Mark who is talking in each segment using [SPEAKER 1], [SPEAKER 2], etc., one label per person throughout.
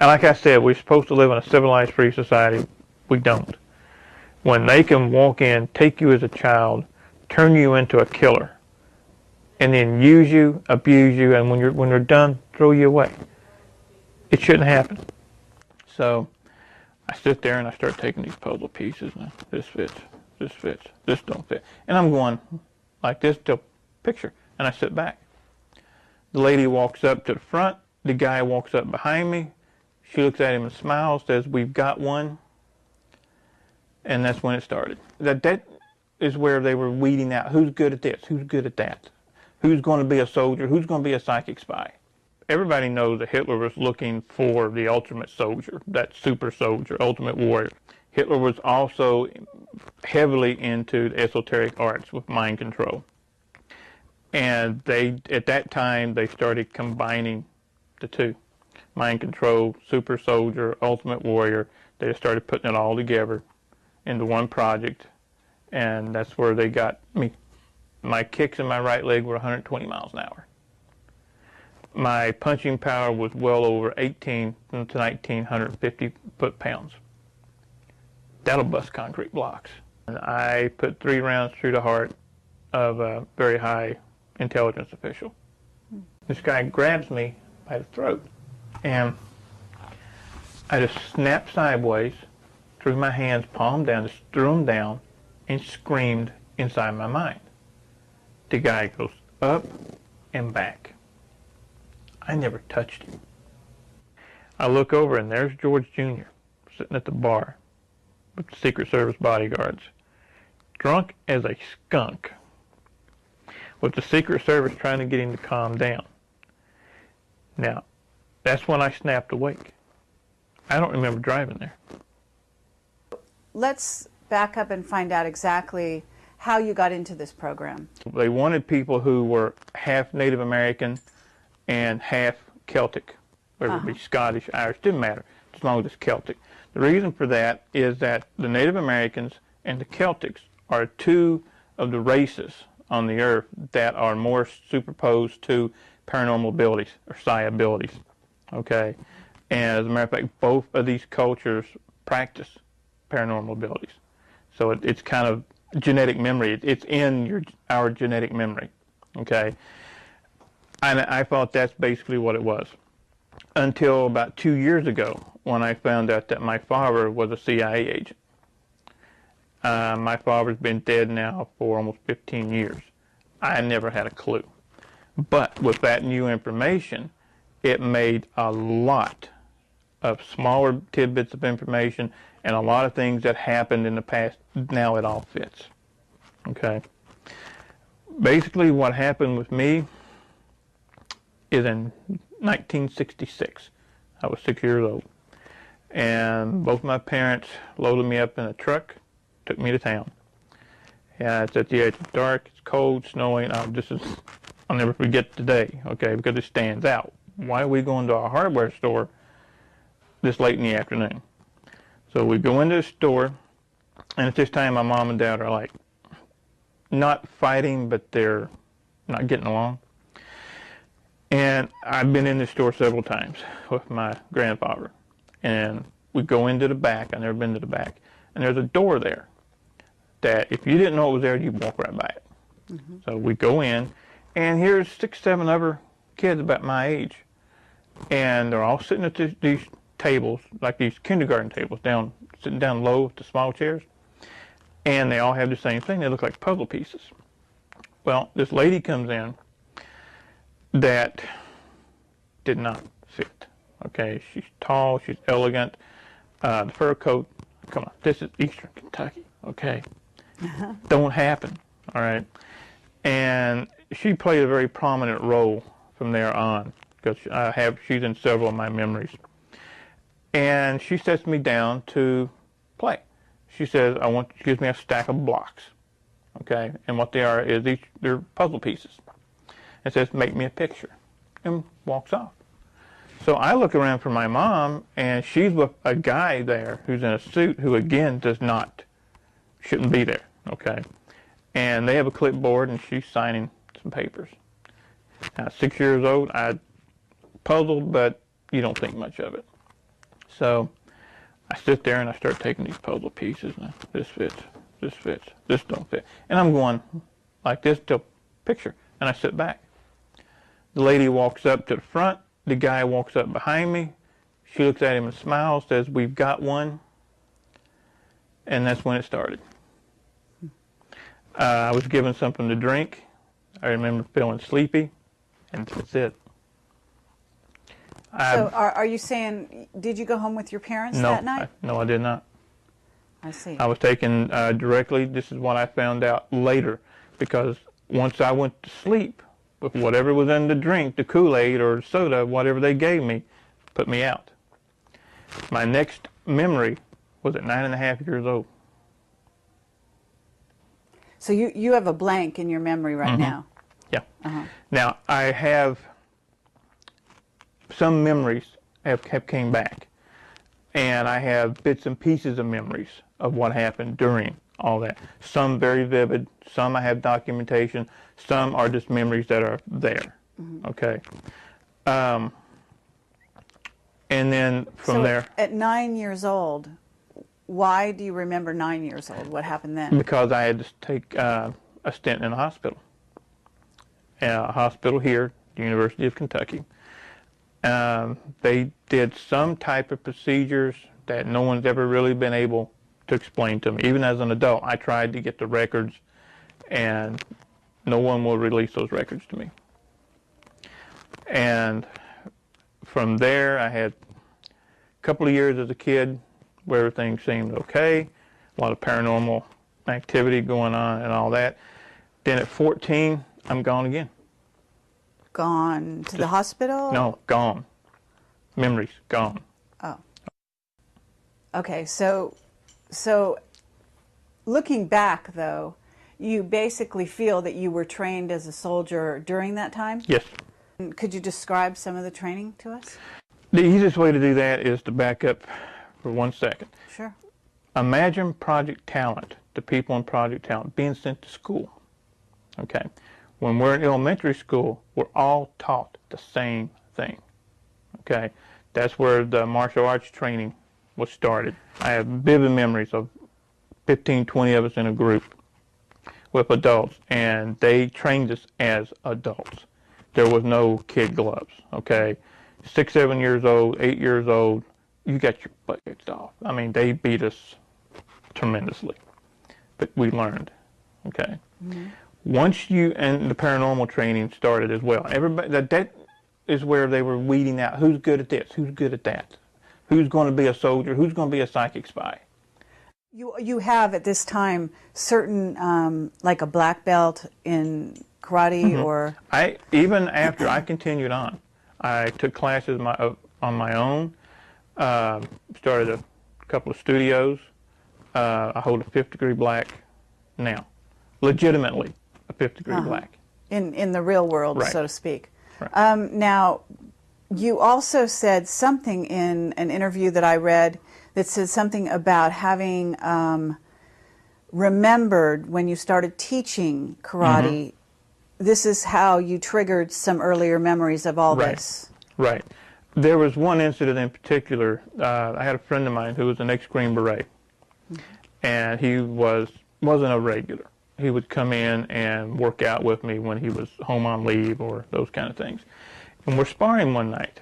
[SPEAKER 1] And like I said, we're supposed to live in a civilized, free society. We don't. When they can walk in, take you as a child, turn you into a killer, and then use you, abuse you, and when they're done, throw you away. It shouldn't happen. So I sit there and I start taking these puzzle pieces. And this fits, this don't fit. And I'm going like this to picture. And I sit back. The lady walks up to the front. The guy walks up behind me. She looks at him and smiles, says, "We've got one." And that's when it started. That is where they were weeding out who's good at this, who's good at that, who's going to be a soldier, who's going to be a psychic spy. Everybody knows that Hitler was looking for the ultimate soldier, that super soldier, ultimate warrior. Hitler was also heavily into the esoteric arts with mind control. And at that time, they started combining the two. Mind control, super soldier, ultimate warrior. They just started putting it all together into one project, and that's where they got me. My kicks in my right leg were 120 miles an hour. My punching power was well over 18 to 1,950 foot-pounds. That'll bust concrete blocks. And I put 3 rounds through the heart of a very high intelligence official. This guy grabs me by the throat, and I just snapped sideways, threw my hands palm down, just threw them down, and screamed inside my mind. The guy goes up and back. I never touched him. I look over, and there's George Jr. sitting at the bar with the Secret Service bodyguards, drunk as a skunk, with the Secret Service trying to get him to calm down. Now, that's when I snapped awake. I don't remember driving there.
[SPEAKER 2] Let's back up and find out exactly how you got into this program.
[SPEAKER 1] They wanted people who were half Native American and half Celtic, whether it be Scottish, Irish, didn't matter, as long as it's Celtic. The reason for that is that the Native Americans and the Celtics are 2 of the races on the earth that are more superposed to paranormal abilities or psi abilities. Okay, and as a matter of fact, both of these cultures practice paranormal abilities. So it's kind of genetic memory. It's in our genetic memory. Okay, and I thought that's basically what it was until about 2 years ago when I found out that my father was a CIA agent. My father's been dead now for almost 15 years. I never had a clue. But with that new information, it made a lot of smaller tidbits of information and a lot of things that happened in the past. Now it all fits. Okay. Basically what happened with me is in 1966. I was 6 years old. And both my parents loaded me up in a truck, took me to town. Yeah, it's at the edge. It's dark, it's cold, snowing. I'll never forget today, okay, because it stands out. Why are we going to a hardware store this late in the afternoon? So we go into the store, and at this time my mom and dad are like not fighting, but they're not getting along. And I've been in the store several times with my grandfather. And we go into the back. I've never been to the back. And there's a door there that if you didn't know it was there, you'd walk right by it. Mm-hmm. So we go in, and here's 6, 7 other kids about my age. And they're all sitting at these tables, like these kindergarten tables, sitting down low with the small chairs. And they all have the same thing. They look like puzzle pieces. Well, this lady comes in that did not fit. Okay, she's tall, she's elegant. The fur coat, come on, this is Eastern Kentucky. okay? Don't happen, all right? And she played a very prominent role from there on, because she's in several of my memories. And she sets me down to play. She says, she gives me a stack of blocks, okay? And what they are is they're puzzle pieces. And says, make me a picture, and walks off. So I look around for my mom, and she's with a guy there who's in a suit who, again, shouldn't be there, okay? And they have a clipboard, and she's signing some papers. Now, 6 years old, I puzzled, but you don't think much of it. So I sit there, and I start taking these puzzle pieces, and this fits, this don't fit. And I'm going like this till picture, and I sit back. The lady walks up to the front. The guy walks up behind me. She looks at him and smiles, says, we've got one. And that's when it started. I was given something to drink. I remember feeling sleepy, and that's it.
[SPEAKER 2] So are you saying, did you go home with your parents that night?
[SPEAKER 1] No, I did not.
[SPEAKER 2] I see.
[SPEAKER 1] I was taken directly. This is what I found out later, because once I went to sleep, with whatever was in the drink, the Kool-Aid or soda, whatever they gave me, put me out. My next memory was at 9.5 years old.
[SPEAKER 2] So you have a blank in your memory right now?
[SPEAKER 1] Yeah. Now, I have some memories have came back, and I have bits and pieces of memories of what happened during all that. Some very vivid, some I have documentation, some are just memories that are there, okay? And then from there...
[SPEAKER 2] At 9 years old, why do you remember 9 years old? What happened then?
[SPEAKER 1] Because I had to take a stint in a hospital. A hospital here, the University of Kentucky. They did some type of procedures that no one's ever really been able to explain to me. Even as an adult, I tried to get the records, and no one will release those records to me. And from there, I had a couple of years as a kid where everything seemed okay, a lot of paranormal activity going on and all that. Then at 14, I'm gone again.
[SPEAKER 2] Gone to the hospital?
[SPEAKER 1] No, gone. Memories, gone.
[SPEAKER 2] Oh. Okay, so looking back, though, you basically feel that you were trained as a soldier during that time?
[SPEAKER 1] Yes.
[SPEAKER 2] Could you describe some of the training to us?
[SPEAKER 1] The easiest way to do that is to back up for 1 second.
[SPEAKER 2] Sure.
[SPEAKER 1] Imagine Project Talent, the people in Project Talent, being sent to school. Okay. When we're in elementary school, we're all taught the same thing. Okay. That's where the martial arts training was started. I have vivid memories of 15, 20 of us in a group with adults, and they trained us as adults. There was no kid gloves, okay? 6, 7 years old, 8 years old, you got your butt kicked off. I mean, they beat us tremendously, but we learned, okay? Once and the paranormal training started as well. Everybody, that is where they were weeding out who's good at this, who's good at that, who's going to be a soldier, who's going to be a psychic spy.
[SPEAKER 2] You have at this time certain, like a black belt in karate or...
[SPEAKER 1] Even after I continued on, I took classes on my own, started a couple of studios. I hold a 5th degree black now, legitimately a 5th degree black.
[SPEAKER 2] In the real world,
[SPEAKER 1] right.
[SPEAKER 2] So to speak.
[SPEAKER 1] Right.
[SPEAKER 2] Now, you also said something in an interview that I read that said something about having remembered when you started teaching karate. This is how you triggered some earlier memories of all this.
[SPEAKER 1] Right. There was one incident in particular. I had a friend of mine who was an ex-Green Beret, and he wasn't a regular. He would come in and work out with me when he was home on leave or those kind of things. And we're sparring one night,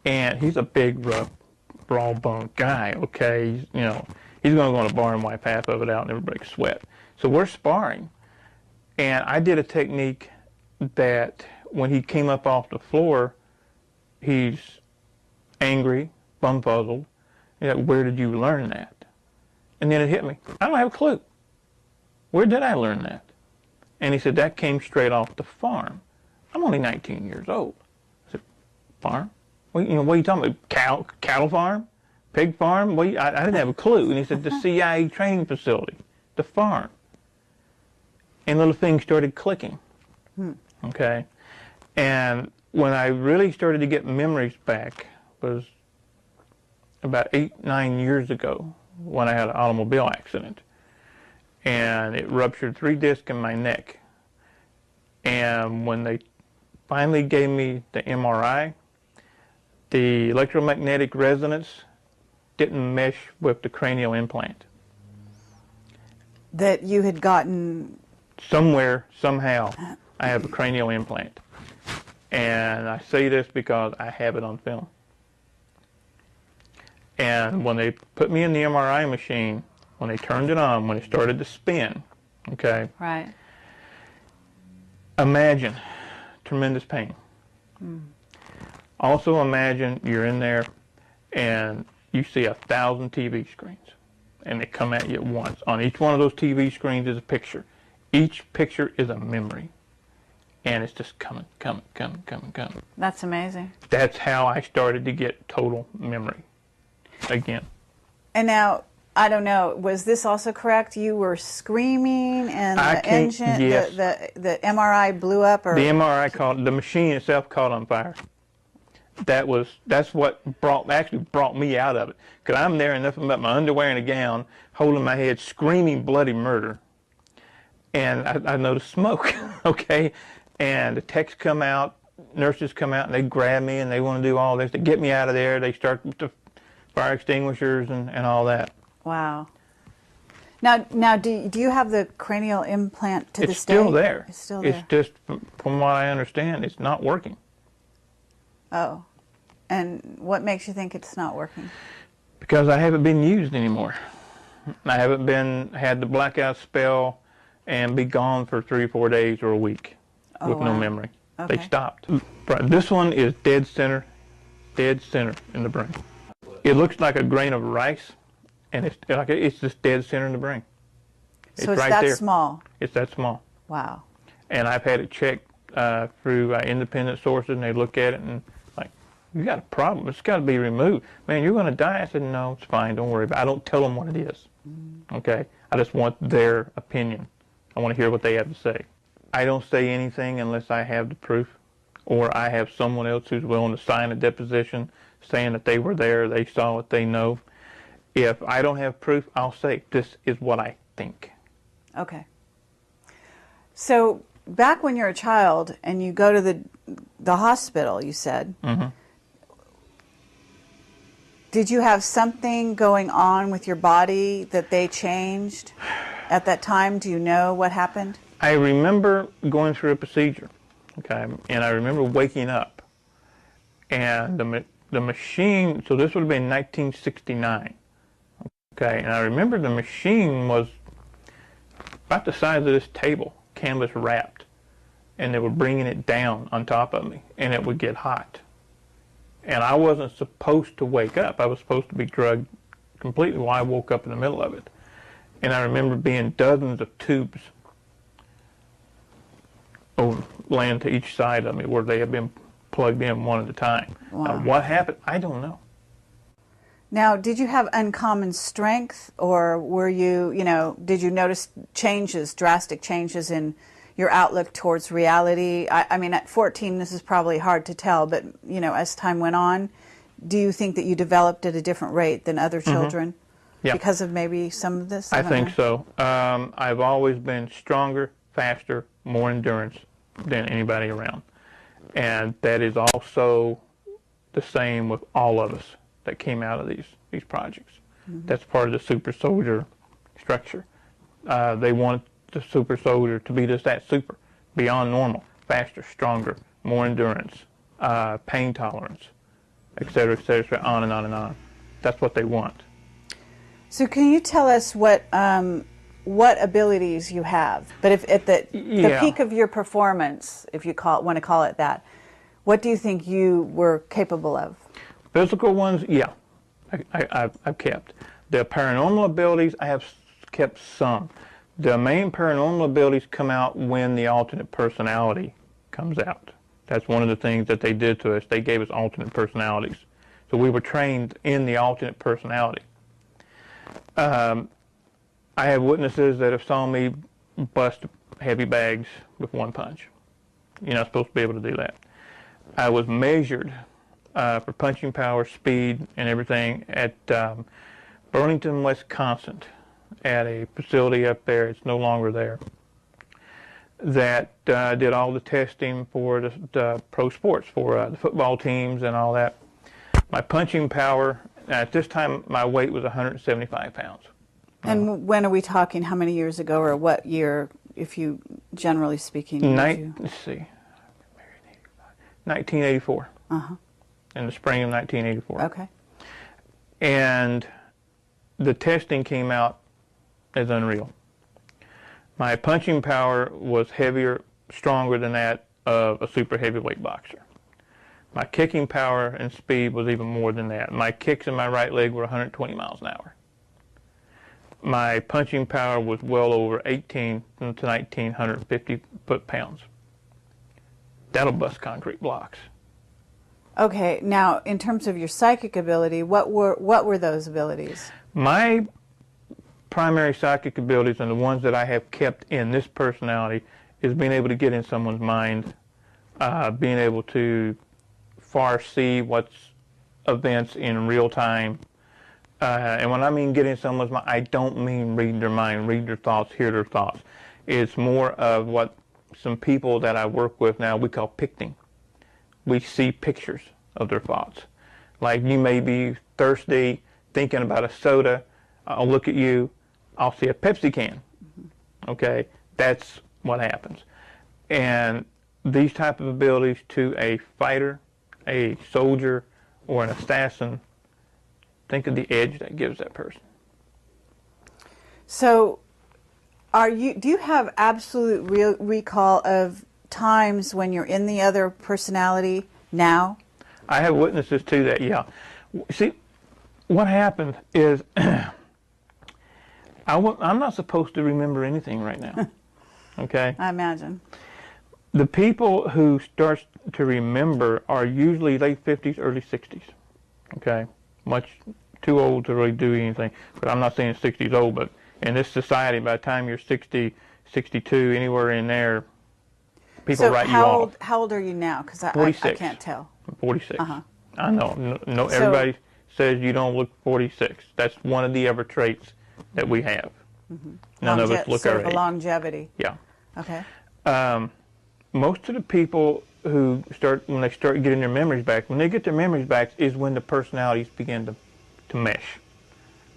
[SPEAKER 1] and he's a big, rough, raw-boned guy, okay? He's going to go in a bar and wipe half of it out and everybody can sweat. So we're sparring, and I did a technique that when he came up off the floor, he's angry, bumfuzzled. He's like, where did you learn that? And then it hit me. I don't have a clue. Where did I learn that? And he said, that came straight off the farm. I'm only 19 years old. I said, farm? What are you talking about? Cattle farm? Pig farm? I didn't have a clue. And he said, the CIA training facility, the farm. And little things started clicking. Okay? And when I really started to get memories back was about 8, 9 years ago when I had an automobile accident. And it ruptured 3 discs in my neck. And when they finally gave me the MRI, the electromagnetic resonance didn't mesh with the cranial implant.
[SPEAKER 2] That you had gotten...
[SPEAKER 1] Somewhere, somehow, I have a cranial implant. And I say this because I have it on film. And when they put me in the MRI machine, when they turned it on, when it started to spin, okay?
[SPEAKER 2] Right.
[SPEAKER 1] Imagine tremendous pain. Also imagine you're in there and you see 1,000 TV screens and they come at you at once. On each one of those TV screens is a picture. Each picture is a memory. And it's just coming.
[SPEAKER 2] That's amazing.
[SPEAKER 1] That's how I started to get total memory again.
[SPEAKER 2] And now, I don't know, was this also correct? You were screaming and the engine,
[SPEAKER 1] yes.
[SPEAKER 2] the MRI blew up? Or?
[SPEAKER 1] The MRI the machine itself caught on fire. That's what actually brought me out of it. Because I'm there in nothing but my underwear and a gown, holding my head, screaming bloody murder. And I noticed smoke, okay? And the techs come out, nurses come out, and they grab me, and they want to do all this to get me out of there. They start with the fire extinguishers and all that.
[SPEAKER 2] Wow. Now, do you have the cranial implant to this day?
[SPEAKER 1] It's still there.
[SPEAKER 2] It's still there.
[SPEAKER 1] It's just, from what I understand, it's not working.
[SPEAKER 2] Oh. And what makes you think it's not working?
[SPEAKER 1] Because I haven't been used anymore. I haven't had the blackout spell and be gone for 3 or 4 days or a week with no memory.
[SPEAKER 2] Okay.
[SPEAKER 1] They stopped. This one is dead center in the brain. It looks like a grain of rice, and it's just dead center in the brain.
[SPEAKER 2] So it's
[SPEAKER 1] right
[SPEAKER 2] that
[SPEAKER 1] there.
[SPEAKER 2] small?
[SPEAKER 1] It's that small.
[SPEAKER 2] Wow.
[SPEAKER 1] And I've had it checked through independent sources, and they look at it and like, you got a problem. It's got to be removed. Man, you're going to die. I said, no, it's fine. Don't worry about it. I don't tell them what it is. Okay? I just want their opinion. I want to hear what they have to say. I don't say anything unless I have the proof, or I have someone else who's willing to sign a deposition saying that they were there, they saw it, they know. If I don't have proof, I'll say, this is what I think.
[SPEAKER 2] Okay. So back when you're a child and you go to the hospital, you said, did you have something going on with your body that they changed at that time? Do you know what happened?
[SPEAKER 1] I remember going through a procedure, okay, and I remember waking up, and the machine, so this would have been 1969, okay, and I remember the machine was about the size of this table, canvas wrapped, and they were bringing it down on top of me, and it would get hot. And I wasn't supposed to wake up. I was supposed to be drugged completely while I woke up in the middle of it. And I remember being dozens of tubes laying to each side of me where they had been plugged in one at a time.
[SPEAKER 2] Wow.
[SPEAKER 1] Now, what happened? I don't know.
[SPEAKER 2] Now, did you have uncommon strength, or were you, did you notice drastic changes in your outlook towards reality? I mean, at 14, this is probably hard to tell, but, as time went on, do you think that you developed at a different rate than other children?
[SPEAKER 1] Yeah.
[SPEAKER 2] Because of maybe some of this?
[SPEAKER 1] I think so. I've always been stronger, faster, more endurance than anybody around. And that is also the same with all of us that came out of these projects. That's part of the super soldier structure. They want the super soldier to be just that super, beyond normal, faster, stronger, more endurance, pain tolerance, et cetera, on and on and on. That's what they want.
[SPEAKER 2] So can you tell us what abilities you have? But if at the peak of your performance, if you want to call it that, what do you think you were capable of?
[SPEAKER 1] Physical ones, yeah, I've kept. The paranormal abilities, I have kept some. The main paranormal abilities come out when the alternate personality comes out. That's one of the things that they did to us. They gave us alternate personalities. So we were trained in the alternate personality. I have witnesses that have saw me bust heavy bags with one punch. You're not supposed to be able to do that. I was measured for punching power, speed, and everything at Burlington, Wisconsin, at a facility up there. It's no longer there. That did all the testing for the pro sports, for the football teams and all that. My punching power, at this time, my weight was 175 pounds.
[SPEAKER 2] And when are we talking? How many years ago, or what year, if you, generally speaking?
[SPEAKER 1] Let's see, 1984.
[SPEAKER 2] Uh-huh.
[SPEAKER 1] In the spring of 1984.
[SPEAKER 2] Okay.
[SPEAKER 1] And the testing came out as unreal. My punching power was heavier, stronger than that of a super heavyweight boxer. My kicking power and speed was even more than that. My kicks in my right leg were 120 miles an hour. My punching power was well over 18 to 1,950 foot-pounds. That'll bust concrete blocks.
[SPEAKER 2] Okay, now in terms of your psychic ability, what were those abilities?
[SPEAKER 1] My primary psychic abilities, and the ones that I have kept in this personality, is being able to get in someone's mind, being able to foresee what's events in real time. And when I mean get in someone's mind, I don't mean read their mind, read their thoughts, hear their thoughts. It's more of what some people that I work with now, we call picting. We see pictures of their thoughts. Like, you may be thirsty, thinking about a soda. I'll look at you, I'll see a Pepsi can. Okay, that's what happens. And these type of abilities to a fighter, a soldier, or an assassin, think of the edge that gives that person.
[SPEAKER 2] So, do you have absolute recall of times when you're in the other personality now?
[SPEAKER 1] I have witnesses to that, yeah. See, what happened is I'm not supposed to remember anything right now, okay?
[SPEAKER 2] I imagine.
[SPEAKER 1] The people who start to remember are usually late 50s, early 60s, okay? Much too old to really do anything, but I'm not saying 60's old, but in this society, by the time you're 60, 62, anywhere in there, people write you off.
[SPEAKER 2] How old are you now? Because I can't tell.
[SPEAKER 1] I'm 46.
[SPEAKER 2] Uh-huh.
[SPEAKER 1] I know. No, everybody says you don't look 46. That's one of the other traits that we have. Mm-hmm. None of us look our age.
[SPEAKER 2] Longevity.
[SPEAKER 1] Yeah.
[SPEAKER 2] Okay.
[SPEAKER 1] Most of the people who when they start getting their memories back, when they get their memories back is when the personalities begin to mesh.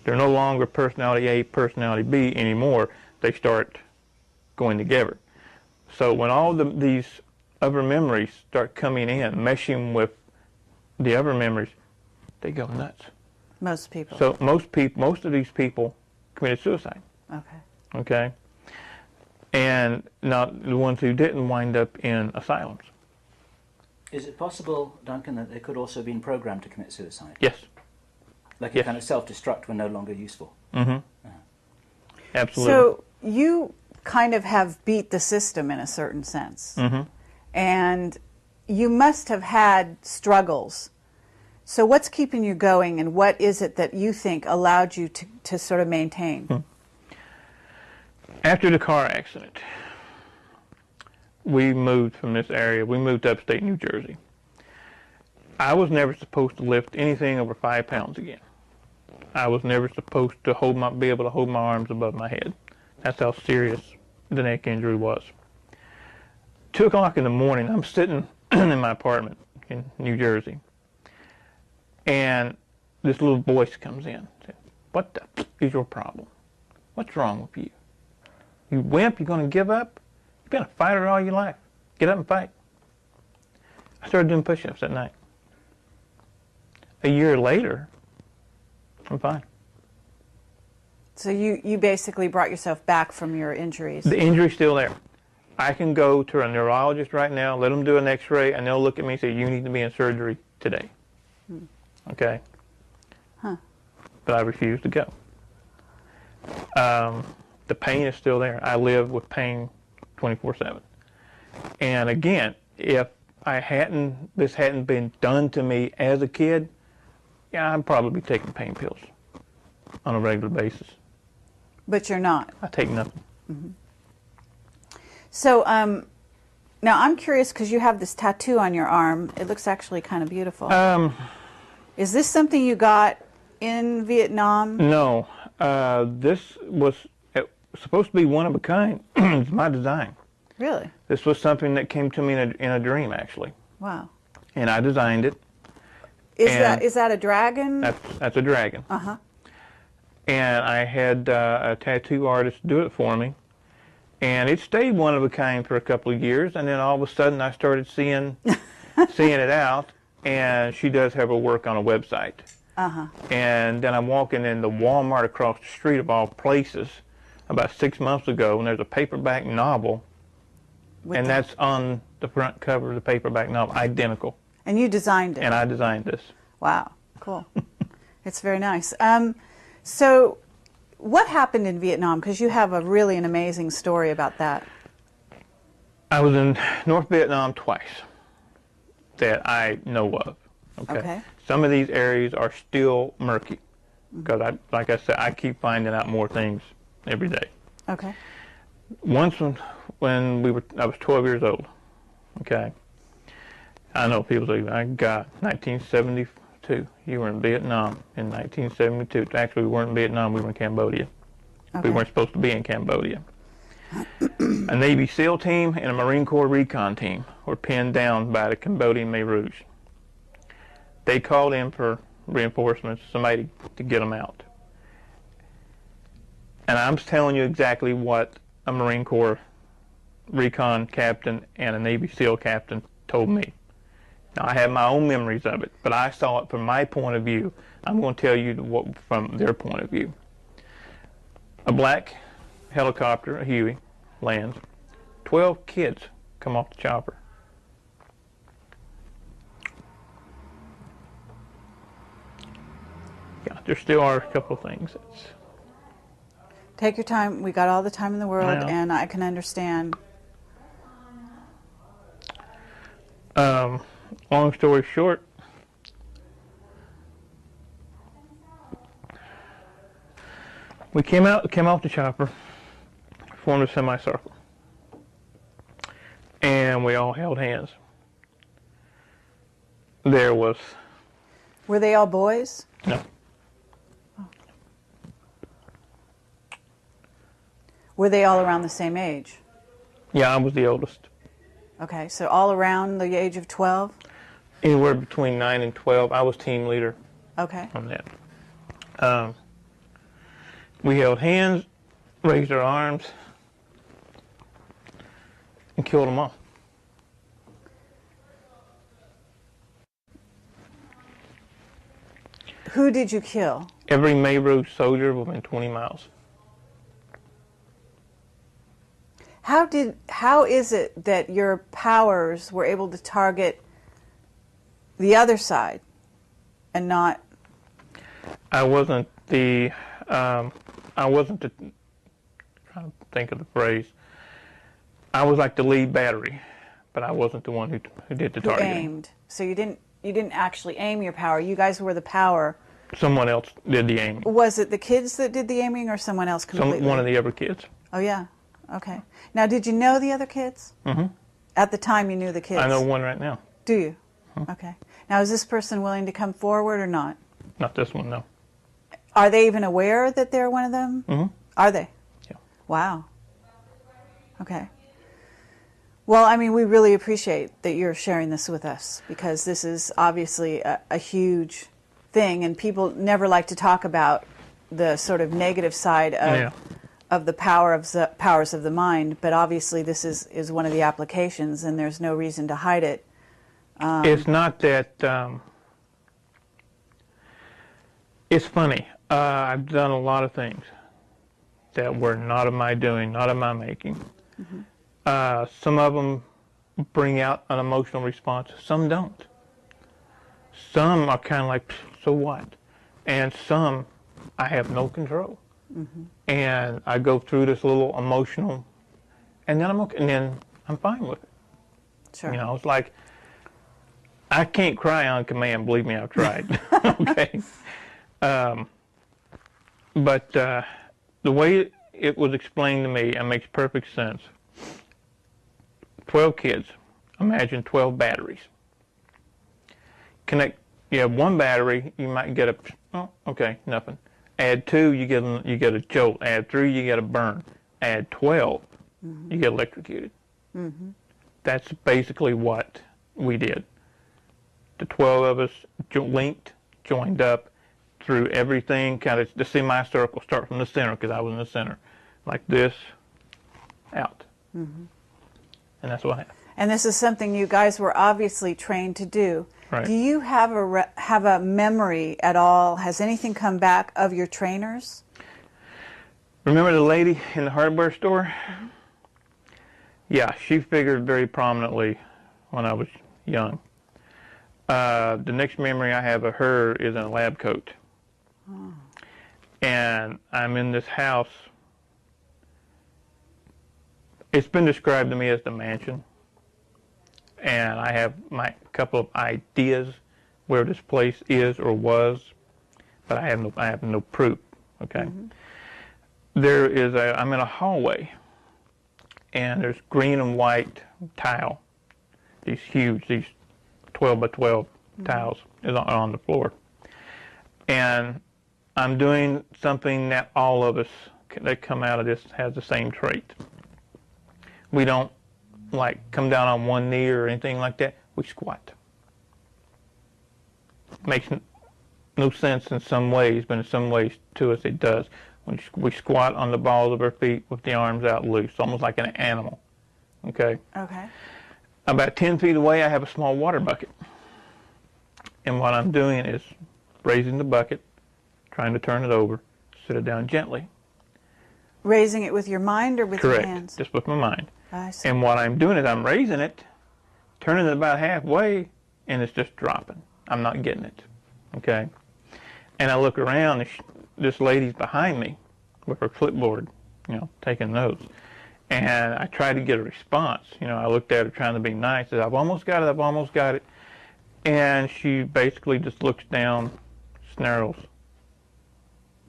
[SPEAKER 1] They're no longer personality A, personality B anymore. They start going together. So when all these other memories start coming in, meshing with the other memories, they go nuts.
[SPEAKER 2] Most people.
[SPEAKER 1] So most of these people committed suicide.
[SPEAKER 2] Okay.
[SPEAKER 1] Okay? And not the ones who didn't wind up in asylums.
[SPEAKER 3] Is it possible, Duncan, that they could also have been programmed to commit suicide?
[SPEAKER 1] Yes.
[SPEAKER 3] Like a kind of self-destruct when no longer useful?
[SPEAKER 1] Mm-hmm.
[SPEAKER 3] Uh-huh.
[SPEAKER 2] So
[SPEAKER 1] Absolutely.
[SPEAKER 2] you kind of have beat the system in a certain sense.
[SPEAKER 1] Mm-hmm.
[SPEAKER 2] And you must have had struggles. So what's keeping you going, and what is it that you think allowed you to sort of maintain?
[SPEAKER 1] Mm-hmm. After the car accident, we moved from this area. We moved to upstate New Jersey. I was never supposed to lift anything over 5 pounds again. I was never supposed to be able to hold my arms above my head. That's how serious the neck injury was. 2 o'clock in the morning, I'm sitting in my apartment in New Jersey, and this little voice comes in. Said, "What the is your problem? What's wrong with you? You wimp, you're going to give up? You've been a fighter all your life. Get up and fight." I started doing push-ups that night. A year later, I'm fine.
[SPEAKER 2] So you basically brought yourself back from your injuries.
[SPEAKER 1] The injury's still there. I can go to a neurologist right now, let them do an x-ray, and they'll look at me and say, "You need to be in surgery today." Okay?
[SPEAKER 2] Huh.
[SPEAKER 1] But I refuse to go. The pain is still there. I live with pain 24/7. And again, if this hadn't been done to me as a kid, yeah, I'd probably be taking pain pills on a regular basis.
[SPEAKER 2] But you're not.
[SPEAKER 1] I take nothing.
[SPEAKER 2] Mm-hmm. So now I'm curious because you have this tattoo on your arm. It looks actually kind of beautiful. Is this something you got in Vietnam?
[SPEAKER 1] No. This was supposed to be one of a kind. It's my design.
[SPEAKER 2] Really?
[SPEAKER 1] This was something that came to me in a dream, actually.
[SPEAKER 2] Wow.
[SPEAKER 1] And I designed it.
[SPEAKER 2] Is that a dragon?
[SPEAKER 1] That's a dragon.
[SPEAKER 2] Uh-huh.
[SPEAKER 1] And I had a tattoo artist do it for me. And it stayed one of a kind for a couple of years, and then all of a sudden I started seeing it out, and she does have her work on a website.
[SPEAKER 2] Uh-huh.
[SPEAKER 1] And then I'm walking in the Walmart across the street of all places about 6 months ago, and there's a paperback novel, and that's on the front cover of the paperback novel, identical.
[SPEAKER 2] And you designed it?
[SPEAKER 1] And I designed this.
[SPEAKER 2] Wow, cool. It's very nice. So what happened in Vietnam? Because you have an amazing story about that.
[SPEAKER 1] I was in North Vietnam twice that I know of. Okay. Some of these areas are still murky because, like I said, I keep finding out more things every day.
[SPEAKER 2] Okay.
[SPEAKER 1] Once when I was 12 years old. Okay. I know people say, I got 1972. You were in Vietnam in 1972. Actually, we weren't in Vietnam. We were in Cambodia.
[SPEAKER 2] Okay.
[SPEAKER 1] We weren't supposed to be in Cambodia. A Navy SEAL team and a Marine Corps recon team were pinned down by the Cambodian Khmer Rouge. They called in for reinforcements, somebody to get them out. And I'm telling you exactly what a Marine Corps recon captain and a Navy SEAL captain told me. Now, I have my own memories of it, but I saw it from my point of view. I'm going to tell you from their point of view. A black helicopter, a Huey, lands. 12 kids come off the chopper. Yeah, there still are a couple of things.
[SPEAKER 2] Take your time. We got all the time in the world, and I can understand.
[SPEAKER 1] Long story short, we came off the chopper, formed a semicircle, and we all held hands.
[SPEAKER 2] Were they all boys?
[SPEAKER 1] No.
[SPEAKER 2] Oh. Were they all around the same age?
[SPEAKER 1] Yeah, I was the oldest.
[SPEAKER 2] Okay, so all around the age of 12?
[SPEAKER 1] Anywhere between 9 and 12. I was team leader.
[SPEAKER 2] Okay.
[SPEAKER 1] On that. We held hands, raised our arms, and killed them all.
[SPEAKER 2] Who did you kill?
[SPEAKER 1] Every Khmer Rouge soldier within 20 miles.
[SPEAKER 2] How is it that your powers were able to target the other side and not?
[SPEAKER 1] I wasn't the trying to think of the phrase. I was like the lead battery, but I wasn't the one who did the targeting.
[SPEAKER 2] Aimed. So you didn't actually aim your power. You guys were the power.
[SPEAKER 1] Someone else did the aiming.
[SPEAKER 2] Was it the kids that did the aiming, or someone else completely?
[SPEAKER 1] One of the other kids.
[SPEAKER 2] Oh yeah. Okay. Now, did you know the other kids?
[SPEAKER 1] Mm-hmm.
[SPEAKER 2] At the time, you knew the kids.
[SPEAKER 1] I know one right now.
[SPEAKER 2] Do you? Mm-hmm. Okay. Now, is this person willing to come forward or not?
[SPEAKER 1] Not this one, no.
[SPEAKER 2] Are they even aware that they're one of them?
[SPEAKER 1] Mm-hmm.
[SPEAKER 2] Are they?
[SPEAKER 1] Yeah.
[SPEAKER 2] Wow. Okay. Well, I mean, we really appreciate that you're sharing this with us, because this is obviously a huge thing, and people never like to talk about the sort of negative side of the powers of the mind, but obviously this is one of the applications, and there's no reason to hide it.
[SPEAKER 1] It's not that. It's funny. I've done a lot of things that were not of my doing, not of my making. Mm-hmm. Some of them bring out an emotional response. Some don't. Some are kind of like, so what? And some I have no control. and I go through this little emotional, and then I'm okay, and then I'm fine with it.
[SPEAKER 2] Sure.
[SPEAKER 1] You know, it's like, I can't cry on command. Believe me, I've tried. Okay. But the way it was explained to me, it makes perfect sense. 12 kids. Imagine 12 batteries. You have one battery, you might get nothing. Add 2, you get a jolt. Add 3, you get a burn. Add 12, you get electrocuted. That's basically what we did. The 12 of us joined up through everything, kind of the semicircle, start from the center, because I was in the center, like this, out. And that's what happened.
[SPEAKER 2] And this is something you guys were obviously trained to do.
[SPEAKER 1] Right.
[SPEAKER 2] Do you have a memory at all? Has anything come back of your trainers?
[SPEAKER 1] Remember the lady in the hardware store? Yeah, she figured very prominently when I was young. The next memory I have of her is in a lab coat. And I'm in this house. It's been described to me as the mansion. And I have my couple of ideas where this place is or was, but I have no proof. Okay. I'm in a hallway, and there's green and white tile. These 12 by 12 tiles is on the floor. And I'm doing something that all of us that come out of this has the same trait. We don't come down on one knee or anything like that. We squat. Makes no sense in some ways, but in some ways to us it does. We squat on the balls of our feet with the arms out loose, almost like an animal. Okay?
[SPEAKER 2] Okay.
[SPEAKER 1] About 10 feet away, I have a small water bucket. And what I'm doing is raising the bucket, trying to turn it over, sit it down gently.
[SPEAKER 2] Raising it with your mind or with your hands?
[SPEAKER 1] Correct, just with my mind.
[SPEAKER 2] I see.
[SPEAKER 1] And what I'm doing is I'm raising it, turning it about halfway, and it's just dropping. I'm not getting it, okay? And I look around, and this lady's behind me with her clipboard, taking notes. And I tried to get a response. I looked at her trying to be nice. I said, I've almost got it. And she basically just looks down, snarls,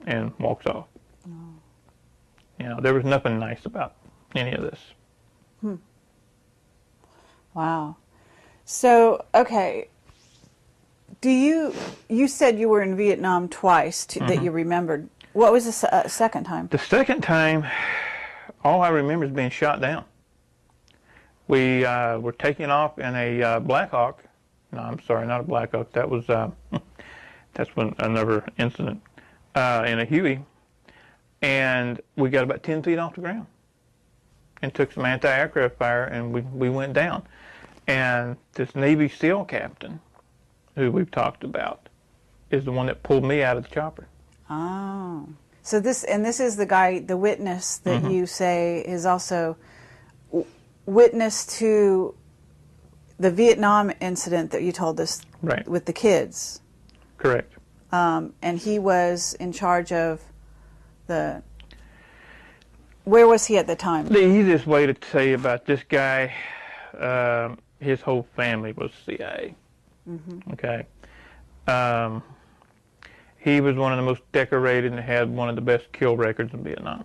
[SPEAKER 1] and walks off. There was nothing nice about any of this.
[SPEAKER 2] Wow. So, okay. You said you were in Vietnam twice that you remembered. What was the second time?
[SPEAKER 1] The second time, all I remember is being shot down. We were taking off in a Black Hawk. No, I'm sorry, not a Black Hawk. That was that's another incident in a Huey, and we got about 10 feet off the ground, and took some anti-aircraft fire, and we went down. And this Navy SEAL captain, who we've talked about, is the one that pulled me out of the chopper.
[SPEAKER 2] Oh. So this is the guy, the witness that you say is also witness to the Vietnam incident that you told us with the kids.
[SPEAKER 1] Correct.
[SPEAKER 2] And he was in charge of where was he at the time?
[SPEAKER 1] The easiest way to say about this guy, his whole family was CIA. Okay. He was one of the most decorated and had one of the best kill records in Vietnam.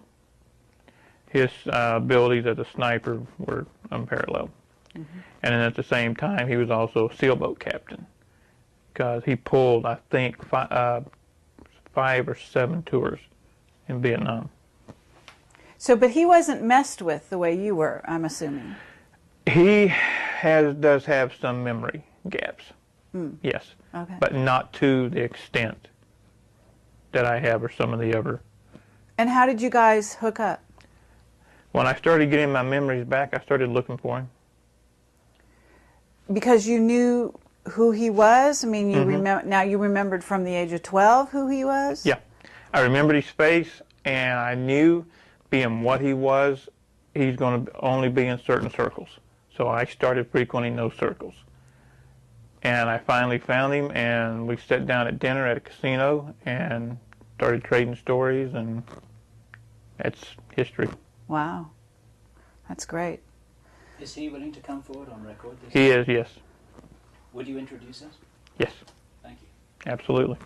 [SPEAKER 1] His abilities as a sniper were unparalleled. And then at the same time, he was also a sailboat captain, because he pulled, I think, 5 or 7 tours in Vietnam.
[SPEAKER 2] So, but he wasn't messed with the way you were, I'm assuming.
[SPEAKER 1] He does have some memory gaps, yes, but not to the extent that I have or some of the other.
[SPEAKER 2] And how did you guys hook up?
[SPEAKER 1] When I started getting my memories back, I started looking for him.
[SPEAKER 2] Because you knew who he was? I mean, you now you remembered from the age of 12 who he was?
[SPEAKER 1] Yeah. I remembered his face, and I knew, being what he was, he's going to only be in certain circles. So I started frequenting those circles. And I finally found him, and we sat down at dinner at a casino and started trading stories, and That's history.
[SPEAKER 2] Wow. That's great.
[SPEAKER 3] Is he willing to come forward on record?
[SPEAKER 1] He is, yes.
[SPEAKER 3] Would you introduce us?
[SPEAKER 1] Yes.
[SPEAKER 3] Thank you.
[SPEAKER 1] Absolutely.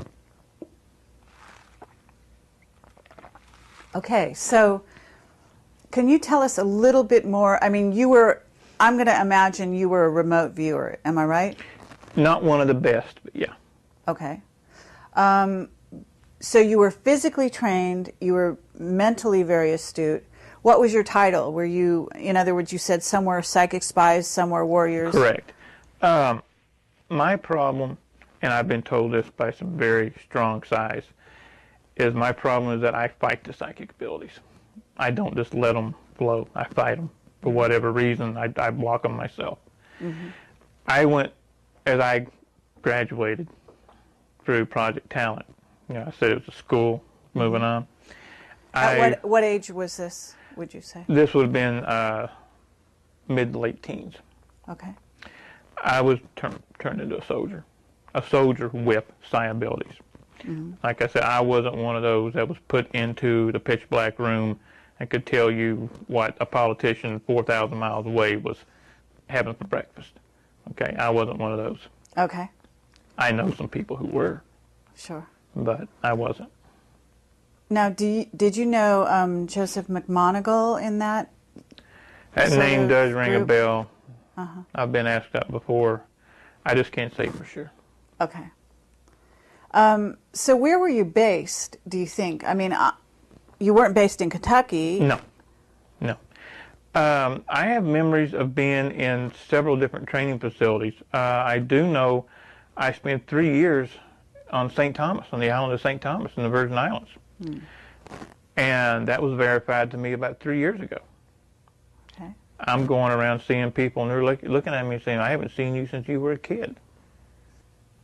[SPEAKER 2] Okay, so can you tell us a little bit more? I mean, I'm going to imagine you were a remote viewer. Am I right?
[SPEAKER 1] Not one of the best, but yeah.
[SPEAKER 2] Okay. So you were physically trained, you were mentally very astute. What was your title? Were you, in other words, you said some were psychic spies, some were warriors?
[SPEAKER 1] Correct. My problem, and I've been told this by some very strong sides, is my problem is that I fight the psychic abilities. I don't just let them flow. I fight them for whatever reason. I block them myself. Mm-hmm. As I graduated through Project Talent, I said it was a school, moving on.
[SPEAKER 2] At what age was this, would you say?
[SPEAKER 1] This would have been mid to late teens.
[SPEAKER 2] Okay.
[SPEAKER 1] I was turned into a soldier with psi abilities. Mm-hmm. Like I said, I wasn't one of those that was put into the pitch black room and could tell you what a politician 4,000 miles away was having for breakfast. Okay, I wasn't one of those.
[SPEAKER 2] Okay.
[SPEAKER 1] I know some people who were.
[SPEAKER 2] Sure.
[SPEAKER 1] But I wasn't.
[SPEAKER 2] Now, did you know Joseph McMonigal in that?
[SPEAKER 1] That name does ring a bell.
[SPEAKER 2] Uh-huh.
[SPEAKER 1] I've been asked that before. I just can't say for sure.
[SPEAKER 2] Okay. So where were you based, do you think? I mean, you weren't based in Kentucky.
[SPEAKER 1] No. I have memories of being in several different training facilities. I do know I spent 3 years on St. Thomas, on the island of St. Thomas in the Virgin Islands. Hmm. And that was verified to me about 3 years ago.
[SPEAKER 2] Okay.
[SPEAKER 1] I'm going around seeing people, and they're looking at me saying, I haven't seen you since you were a kid.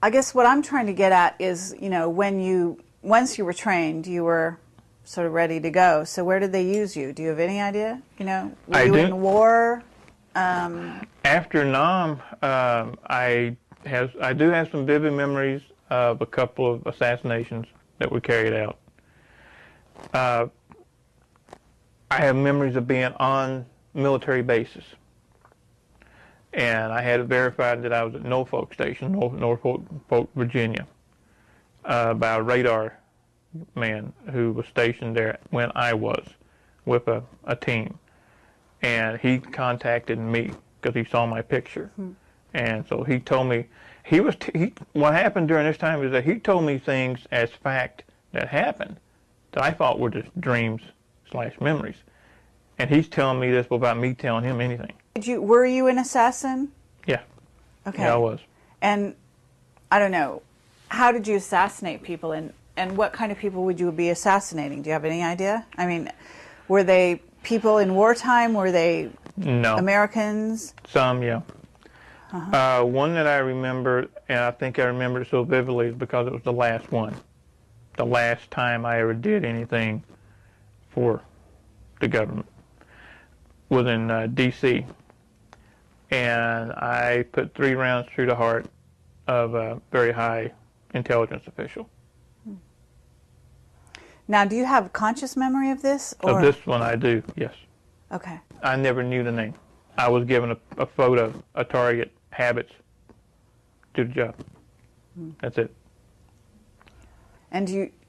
[SPEAKER 2] I guess what I'm trying to get at is, once you were trained, you were sort of ready to go. So where did they use you? Do you have any idea? Were you in war?
[SPEAKER 1] After Nam, I do have some vivid memories of a couple of assassinations that were carried out. I have memories of being on military bases. And I had it verified that I was at Norfolk Station, Norfolk, Virginia, by a radar man who was stationed there when I was with a team. And he contacted me because he saw my picture. Hmm. And so he told me, what happened during this time is that he told me things as fact that happened that I thought were just dreams/memories. And he's telling me this without me telling him anything.
[SPEAKER 2] Were you an assassin?
[SPEAKER 1] Yeah.
[SPEAKER 2] Okay.
[SPEAKER 1] Yeah, I was.
[SPEAKER 2] And I don't know, how did you assassinate people, and what kind of people would you be assassinating? Do you have any idea? I mean, were they people in wartime? Were they Americans?
[SPEAKER 1] Some, yeah. Uh-huh. One that I remember, and I think I remember it so vividly, is because it was the last one. The last time I ever did anything for the government was in D.C. And I put 3 rounds through the heart of a very high intelligence official.
[SPEAKER 2] Now, do you have conscious memory of this? Or?
[SPEAKER 1] Of this one, I do, yes.
[SPEAKER 2] Okay.
[SPEAKER 1] I never knew the name. I was given a photo, a target, habits, do the job. That's it.
[SPEAKER 2] And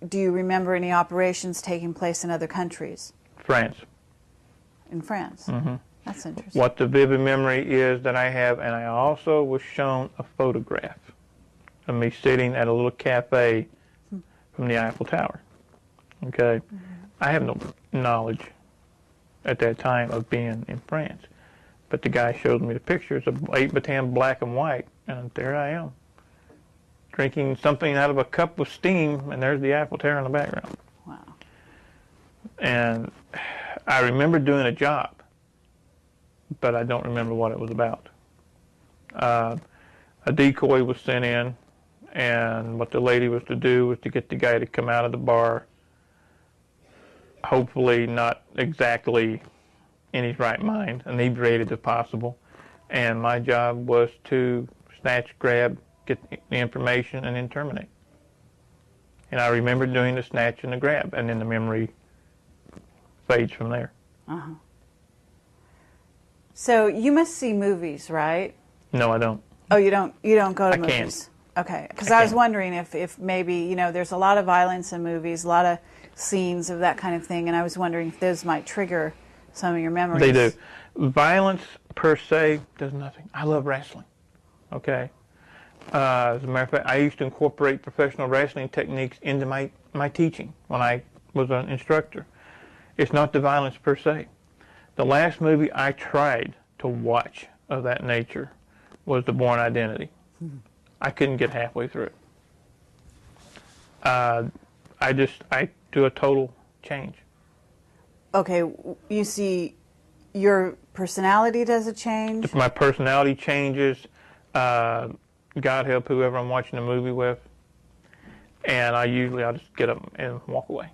[SPEAKER 2] do you remember any operations taking place in other countries?
[SPEAKER 1] France.
[SPEAKER 2] In France? Mm-hmm. That's interesting.
[SPEAKER 1] What the vivid memory is that I have, and I also was shown a photograph of me sitting at a little cafe from the Eiffel Tower. Okay? Mm-hmm. I have no knowledge at that time of being in France. But the guy showed me the picture. It's a 8x10 black and white, and there I am, drinking something out of a cup with steam, and there's the Eiffel Tower in the background.
[SPEAKER 2] Wow.
[SPEAKER 1] And I remember doing a job, but I don't remember what it was about. A decoy was sent in, and what the lady was to do was to get the guy to come out of the bar, hopefully not exactly in his right mind, inebriated if possible. And my job was to snatch, grab, get the information, and then terminate. And I remember doing the snatch and the grab, and then the memory fades from there.
[SPEAKER 2] Uh-huh. So you must see movies, right?
[SPEAKER 1] No, I don't.
[SPEAKER 2] Oh, you don't go to
[SPEAKER 1] I
[SPEAKER 2] movies?
[SPEAKER 1] can't.
[SPEAKER 2] Okay, because I was wondering if maybe, you know, there's a lot of violence in movies, a lot of scenes of that kind of thing, and I was wondering if those might trigger some of your memories.
[SPEAKER 1] They do. Violence per se does nothing. I love wrestling. Okay. As a matter of fact, I used to incorporate professional wrestling techniques into my teaching when I was an instructor. It's not the violence per se. The last movie I tried to watch of that nature was The Bourne Identity. I couldn't get halfway through it. I do a total change.
[SPEAKER 2] Okay, you see your personality does a change?
[SPEAKER 1] My personality changes. God help whoever I'm watching a movie with. And I'll just get up and walk away.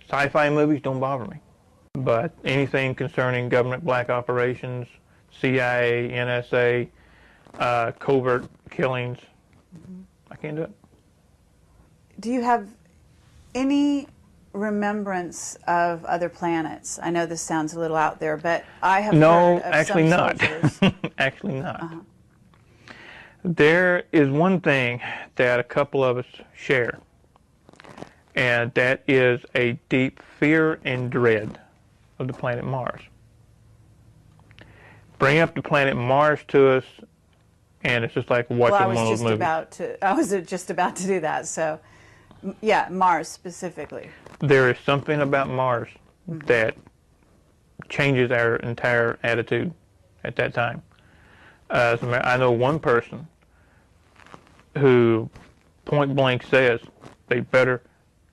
[SPEAKER 1] Sci-fi movies don't bother me. But anything concerning government black operations, CIA, NSA, covert killings, I can't do it.
[SPEAKER 2] Do you have any remembrance of other planets? I know this sounds a little out there, but I have heard of
[SPEAKER 1] actually
[SPEAKER 2] some
[SPEAKER 1] not.
[SPEAKER 2] soldiers.
[SPEAKER 1] Actually not. There is one thing that a couple of us share, and that is a deep fear and dread of the planet Mars. Bring up the planet Mars to us, and it's just like watching one of those movies.
[SPEAKER 2] I was just about to do that. So, yeah, Mars specifically.
[SPEAKER 1] There is something about Mars that changes our entire attitude at that time. I know one person who point blank says they better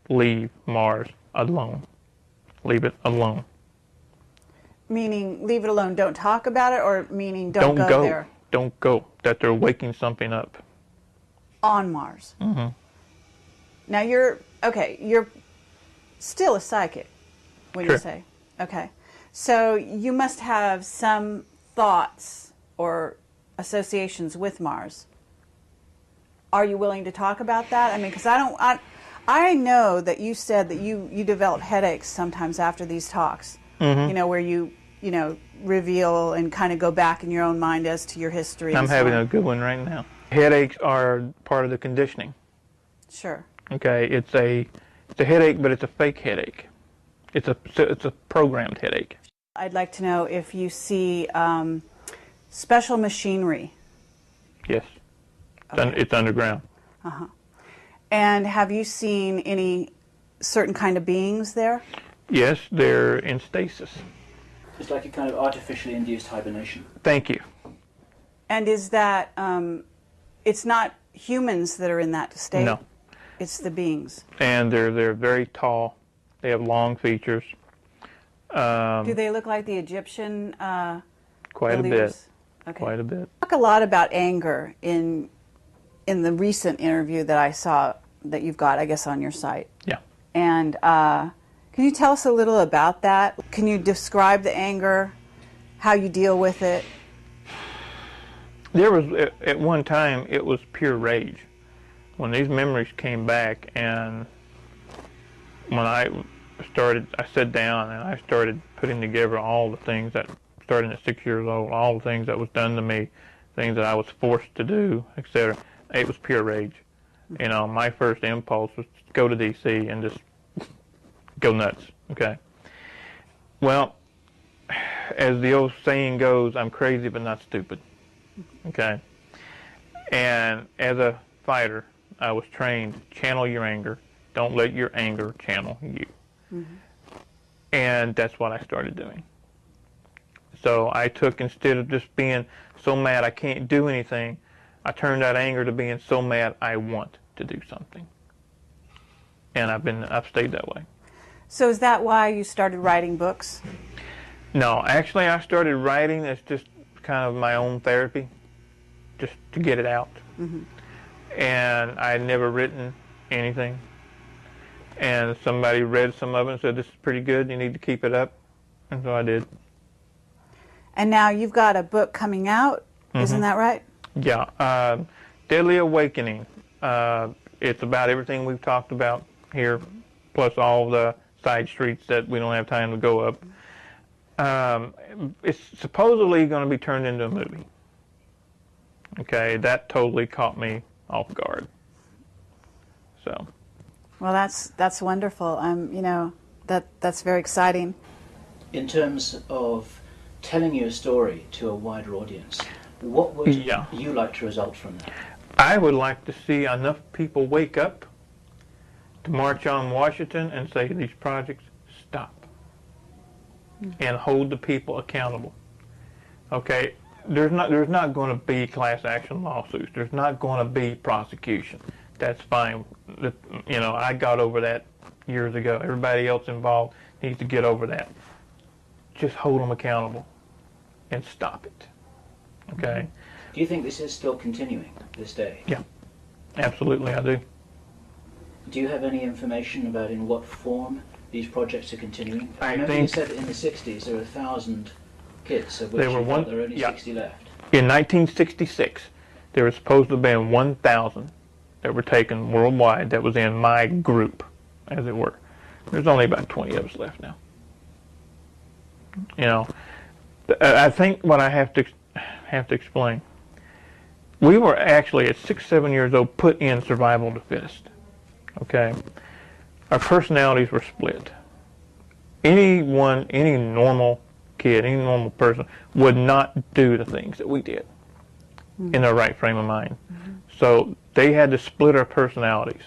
[SPEAKER 1] leave Mars alone. Leave it alone.
[SPEAKER 2] Meaning leave it alone, don't talk about it, or meaning don't go there?
[SPEAKER 1] Don't go. That they're waking something up.
[SPEAKER 2] On Mars.
[SPEAKER 1] Mm-hmm.
[SPEAKER 2] Now you're still a psychic, would you say? Okay. So you must have some thoughts or associations with Mars. Are you willing to talk about that? I mean, because I know that you said that you develop headaches sometimes after these talks. You know, where you reveal and kind of go back in your own mind as to your history.
[SPEAKER 1] I'm having a good one right now. Headaches are part of the conditioning.
[SPEAKER 2] Sure.
[SPEAKER 1] Okay, it's a headache, but it's a fake headache. It's a programmed headache.
[SPEAKER 2] I'd like to know if you see special machinery.
[SPEAKER 1] Yes.
[SPEAKER 2] Okay.
[SPEAKER 1] It's underground.
[SPEAKER 2] And have you seen any certain kind of beings there?
[SPEAKER 1] Yes, they're in stasis.
[SPEAKER 3] It's like a kind of artificially induced hibernation.
[SPEAKER 1] Thank you.
[SPEAKER 2] And is that, it's not humans that are in that state?
[SPEAKER 1] No.
[SPEAKER 2] It's the beings.
[SPEAKER 1] And they're very tall. They have long features.
[SPEAKER 2] Do they look like the Egyptian
[SPEAKER 1] Quite
[SPEAKER 2] believers?
[SPEAKER 1] a bit.
[SPEAKER 2] Okay.
[SPEAKER 1] Quite a bit.
[SPEAKER 2] Talk a lot about anger in the recent interview that I saw that you've got, I guess, on your site.
[SPEAKER 1] Yeah.
[SPEAKER 2] And can you tell us a little about that? Can you describe the anger, how you deal with it?
[SPEAKER 1] There was, at one time, it was pure rage. When these memories came back, and when I sat down and I started putting together all the things that, starting at 6 years old, all the things that was done to me, things that I was forced to do, etc. It was pure rage. You know, my first impulse was to go to D.C. and just go nuts, okay? Well, as the old saying goes, I'm crazy but not stupid, okay? And as a fighter, I was trained, channel your anger. Don't let your anger channel you. And that's what I started doing. So I took, instead of just being so mad I can't do anything, I turned that anger to being so mad I want to do something. And I've stayed that way.
[SPEAKER 2] So is that why you started writing books?
[SPEAKER 1] No, actually I started writing as just kind of my own therapy, just to get it out. And I had never written anything. And somebody read some of it and said, this is pretty good, you need to keep it up. And so I did.
[SPEAKER 2] And now you've got a book coming out, isn't that right?
[SPEAKER 1] Yeah, Deadly Awakening. It's about everything we've talked about here, plus all the side streets that we don't have time to go up. It's supposedly going to be turned into a movie. Okay, that totally caught me off guard. So.
[SPEAKER 2] Well, that's wonderful. You know, that's very exciting.
[SPEAKER 3] In terms of telling your story to a wider audience, what would you like to result from that?
[SPEAKER 1] I would like to see enough people wake up to march on Washington and say these projects stop and hold the people accountable. Okay, there's not going to be class action lawsuits. There's not going to be prosecution. That's fine. You know, I got over that years ago. Everybody else involved needs to get over that. Just hold them accountable and stop it. Okay?
[SPEAKER 3] Do you think this is still continuing this day?
[SPEAKER 1] Yeah, absolutely I do.
[SPEAKER 3] Do you have any information about in what form these projects are continuing? I remember
[SPEAKER 1] think
[SPEAKER 3] you said in the 60s there were 1,000 kids, of which
[SPEAKER 1] there were
[SPEAKER 3] there are only 60 left.
[SPEAKER 1] In 1966, there was supposed to have been 1,000 that were taken worldwide that was in my group, as it were. There's only about 20 of us left now. You know, I think what I have to explain, we were actually at 6, 7 years old put in survival of the fittest. Okay, our personalities were split. Any normal kid, any normal person would not do the things that we did in their right frame of mind. So they had to split our personalities,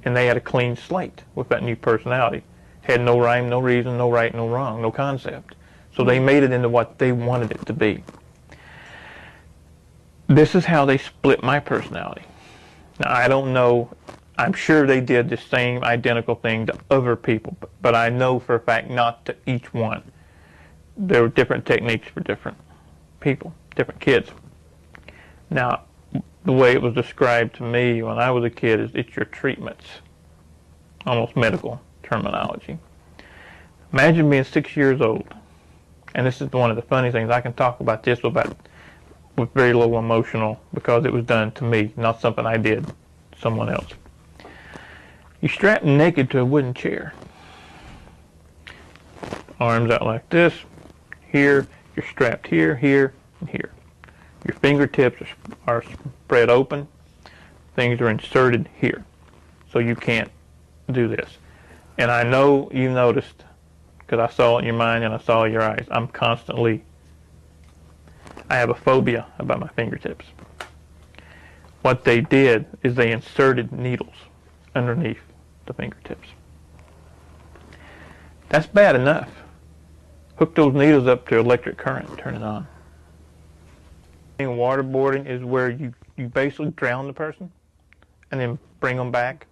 [SPEAKER 1] and they had a clean slate with that new personality. Had no rhyme, no reason, no right, no wrong, no concept. So they made it into what they wanted it to be. This is how they split my personality. Now, I don't know, I'm sure they did the same identical thing to other people, but I know for a fact not to each one. There were different techniques for different people, different kids. Now, the way it was described to me when I was a kid is it's your treatments, almost medical terminology. Imagine being 6 years old, and this is one of the funny things, I can talk about this with very little emotional because it was done to me, not something I did to someone else. You're strapped naked to a wooden chair. Arms out like this. Here, you're strapped here, here, and here. Your fingertips are spread open. Things are inserted here. So you can't do this. And I know you noticed, because I saw it in your mind and I saw it in your eyes, I have a phobia about my fingertips. What they did is they inserted needles underneath the fingertips. That's bad enough. Hook those needles up to electric current and turn it on. Waterboarding is where you basically drown the person and then bring them back.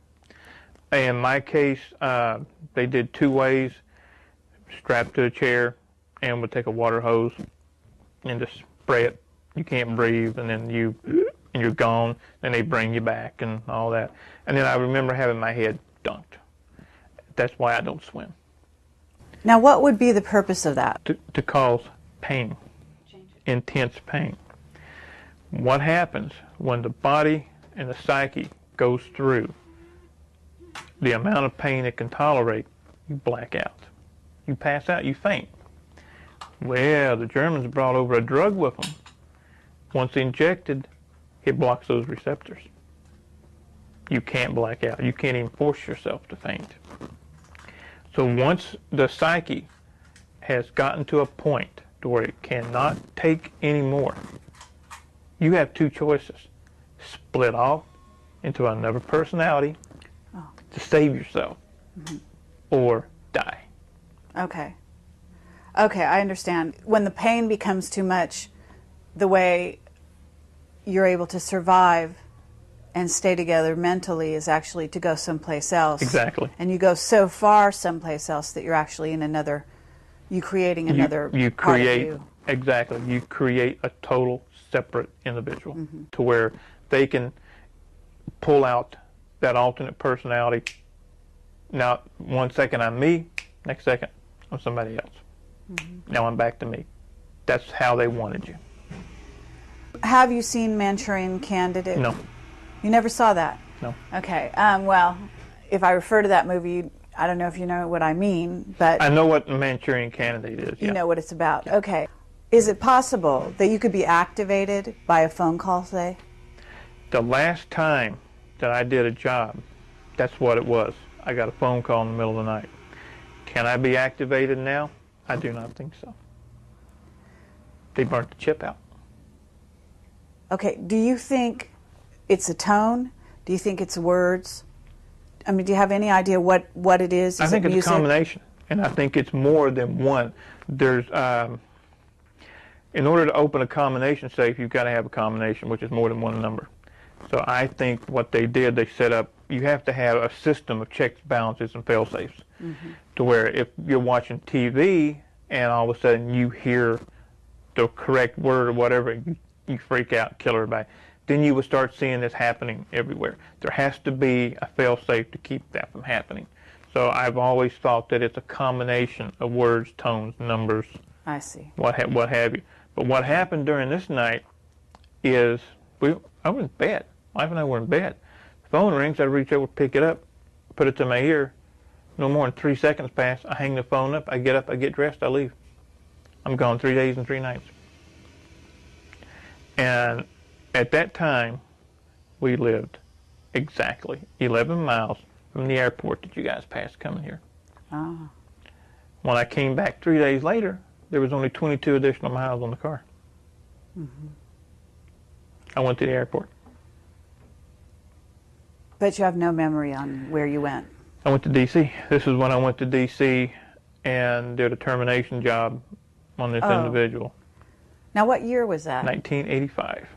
[SPEAKER 1] In my case, they did 2 ways. Strapped to a chair and would take a water hose and just spray it. You can't breathe, and then you're gone. Then they bring you back and all that. And then I remember having my head dunked. That's why I don't swim.
[SPEAKER 2] Now, what would be the purpose of that?
[SPEAKER 1] To cause pain, intense pain. What happens when the body and the psyche goes through the amount of pain it can tolerate, you black out. You pass out, you faint. Well, the Germans brought over a drug with them. Once injected, it blocks those receptors. You can't black out. You can't even force yourself to faint. So once the psyche has gotten to a point to where it cannot take any more, you have 2 choices. Split off into another personality to save yourself, or die.
[SPEAKER 2] Okay. Okay, I understand. When the pain becomes too much, the way you're able to survive and stay together mentally is actually to go someplace else.
[SPEAKER 1] Exactly.
[SPEAKER 2] And you go so far someplace else that you're actually in another, creating another
[SPEAKER 1] you
[SPEAKER 2] part
[SPEAKER 1] create,
[SPEAKER 2] of you.
[SPEAKER 1] Exactly. You create a total separate individual to where they can pull out that alternate personality. Now, 1 second I'm me, next second I'm somebody else. Now I'm back to me. That's how they wanted you.
[SPEAKER 2] Have you seen Manchurian Candidate?
[SPEAKER 1] No.
[SPEAKER 2] You never saw that?
[SPEAKER 1] No.
[SPEAKER 2] Okay. Well, if I refer to that movie, I don't know if you know what I mean, but...
[SPEAKER 1] I know what the Manchurian Candidate is, yeah.
[SPEAKER 2] You know what it's about.
[SPEAKER 1] Yeah.
[SPEAKER 2] Okay. Is it possible that you could be activated by a phone call, say?
[SPEAKER 1] The last time that I did a job, that's what it was. I got a phone call in the middle of the night. Can I be activated now? I do not think so. They burnt the chip out.
[SPEAKER 2] Okay. Do you think it's a tone? Do you think it's words? I mean, do you have any idea what it is?
[SPEAKER 1] I think it's a combination, and I think it's more than one. There's, in order to open a combination safe, you've got to have a combination, which is more than one number. So I think what they did, they set up, you have to have a system of checks, balances, and fail-safes, to where if you're watching TV and all of a sudden you hear the correct word or whatever, you freak out, kill everybody. Then you will start seeing this happening everywhere. There has to be a fail-safe to keep that from happening. So I've always thought that it's a combination of words, tones, numbers.
[SPEAKER 2] I see.
[SPEAKER 1] What have you. But what happened during this night is I was in bed. My wife and I were in bed. The phone rings. I reach over, pick it up, put it to my ear. No more than 3 seconds pass. I hang the phone up. I get up. I get dressed. I leave. I'm gone 3 days and 3 nights. And at that time, we lived exactly 11 miles from the airport that you guys passed coming here.
[SPEAKER 2] Oh.
[SPEAKER 1] When I came back 3 days later, there was only 22 additional miles on the car. I went to the airport.
[SPEAKER 2] But you have no memory on where you went.
[SPEAKER 1] I went to D.C. This is when I went to D.C. and did a termination job on this individual.
[SPEAKER 2] Now, what year was that?
[SPEAKER 1] 1985.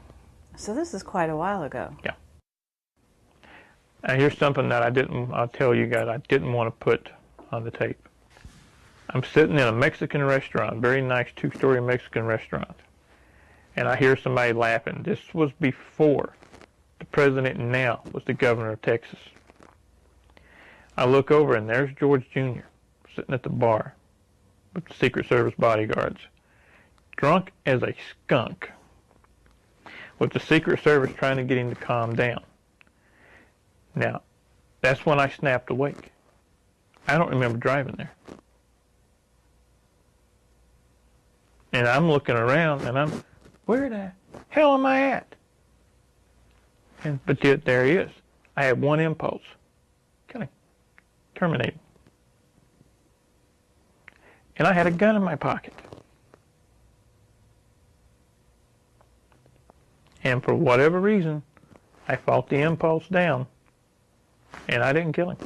[SPEAKER 2] So this is quite a while ago.
[SPEAKER 1] Yeah. And here's something that I'll tell you guys, I didn't want to put on the tape. I'm sitting in a Mexican restaurant, very nice 2-story Mexican restaurant, and I hear somebody laughing. This was before the president now was the governor of Texas. I look over and there's George Jr. sitting at the bar with the Secret Service bodyguards, drunk as a skunk, with the Secret Service trying to get him to calm down. Now, that's when I snapped awake. I don't remember driving there. And I'm looking around and where the hell am I at? But yet there he is. I had one impulse. Kind of terminate. And I had a gun in my pocket. And for whatever reason, I fought the impulse down, and I didn't kill him.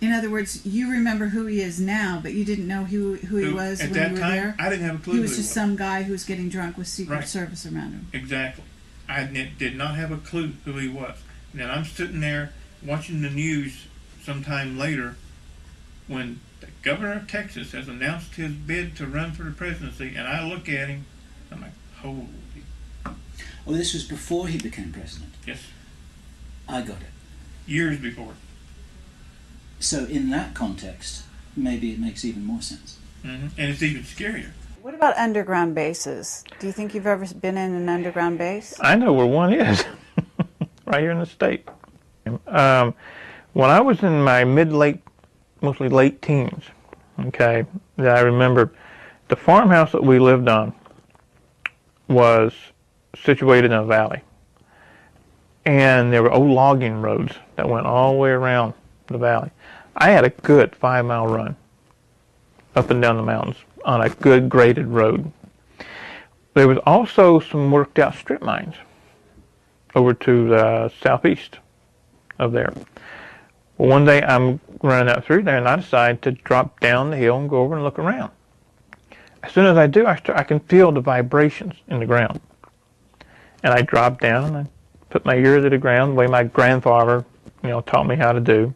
[SPEAKER 2] In other words, you remember who he is now, but you didn't know who he was when you were there?
[SPEAKER 4] I didn't have a clue.
[SPEAKER 2] He was just some guy who was getting drunk with Secret Service around him.
[SPEAKER 4] Exactly. I did not have a clue who he was. And then I'm sitting there watching the news sometime later when the governor of Texas has announced his bid to run for the presidency, and I look at him, I'm like, holy.
[SPEAKER 3] Oh, this was before he became president?
[SPEAKER 4] Yes.
[SPEAKER 3] I got it.
[SPEAKER 4] Years before.
[SPEAKER 3] So in that context, maybe it makes even more sense.
[SPEAKER 4] And it's even scarier.
[SPEAKER 2] What about underground bases? Do you think you've ever been in an underground base?
[SPEAKER 1] I know where one is, right here in the state. When I was in my mostly late teens, okay, I remember the farmhouse that we lived on was situated in a valley. And there were old logging roads that went all the way around the valley. I had a good 5-mile run up and down the mountains on a good graded road. There was also some worked out strip mines over to the southeast of there. Well, one day I'm running out through there and I decide to drop down the hill and go over and look around. As soon as I do, I can feel the vibrations in the ground. And I drop down and I put my ear to the ground the way my grandfather, taught me how to do.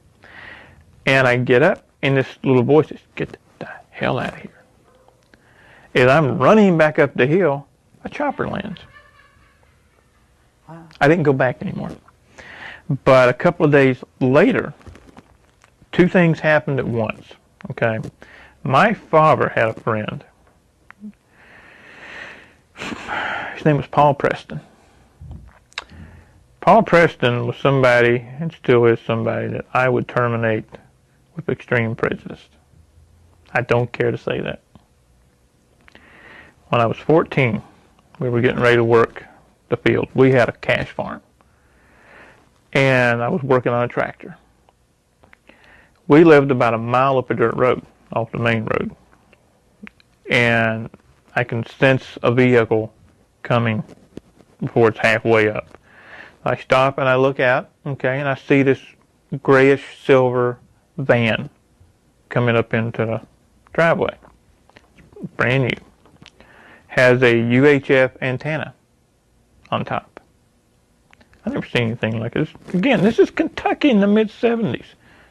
[SPEAKER 1] And I get up and this little voice says, "Get the hell out of here." As I'm running back up the hill, a chopper lands.
[SPEAKER 2] Wow.
[SPEAKER 1] I didn't go back anymore. But a couple of days later, 2 things happened at once. Okay, my father had a friend. His name was Paul Preston. Paul Preston was somebody, and still is somebody, that I would terminate with extreme prejudice. I don't care to say that. When I was 14, we were getting ready to work the field. We had a cash farm, and I was working on a tractor. We lived about a mile up a dirt road, off the main road, and I can sense a vehicle coming before it's halfway up. I stop and I look out, okay, and I see this grayish silver van coming up into the driveway. Brand new. Has a UHF antenna on top. I've never seen anything like this. Again, this is Kentucky in the mid-70s.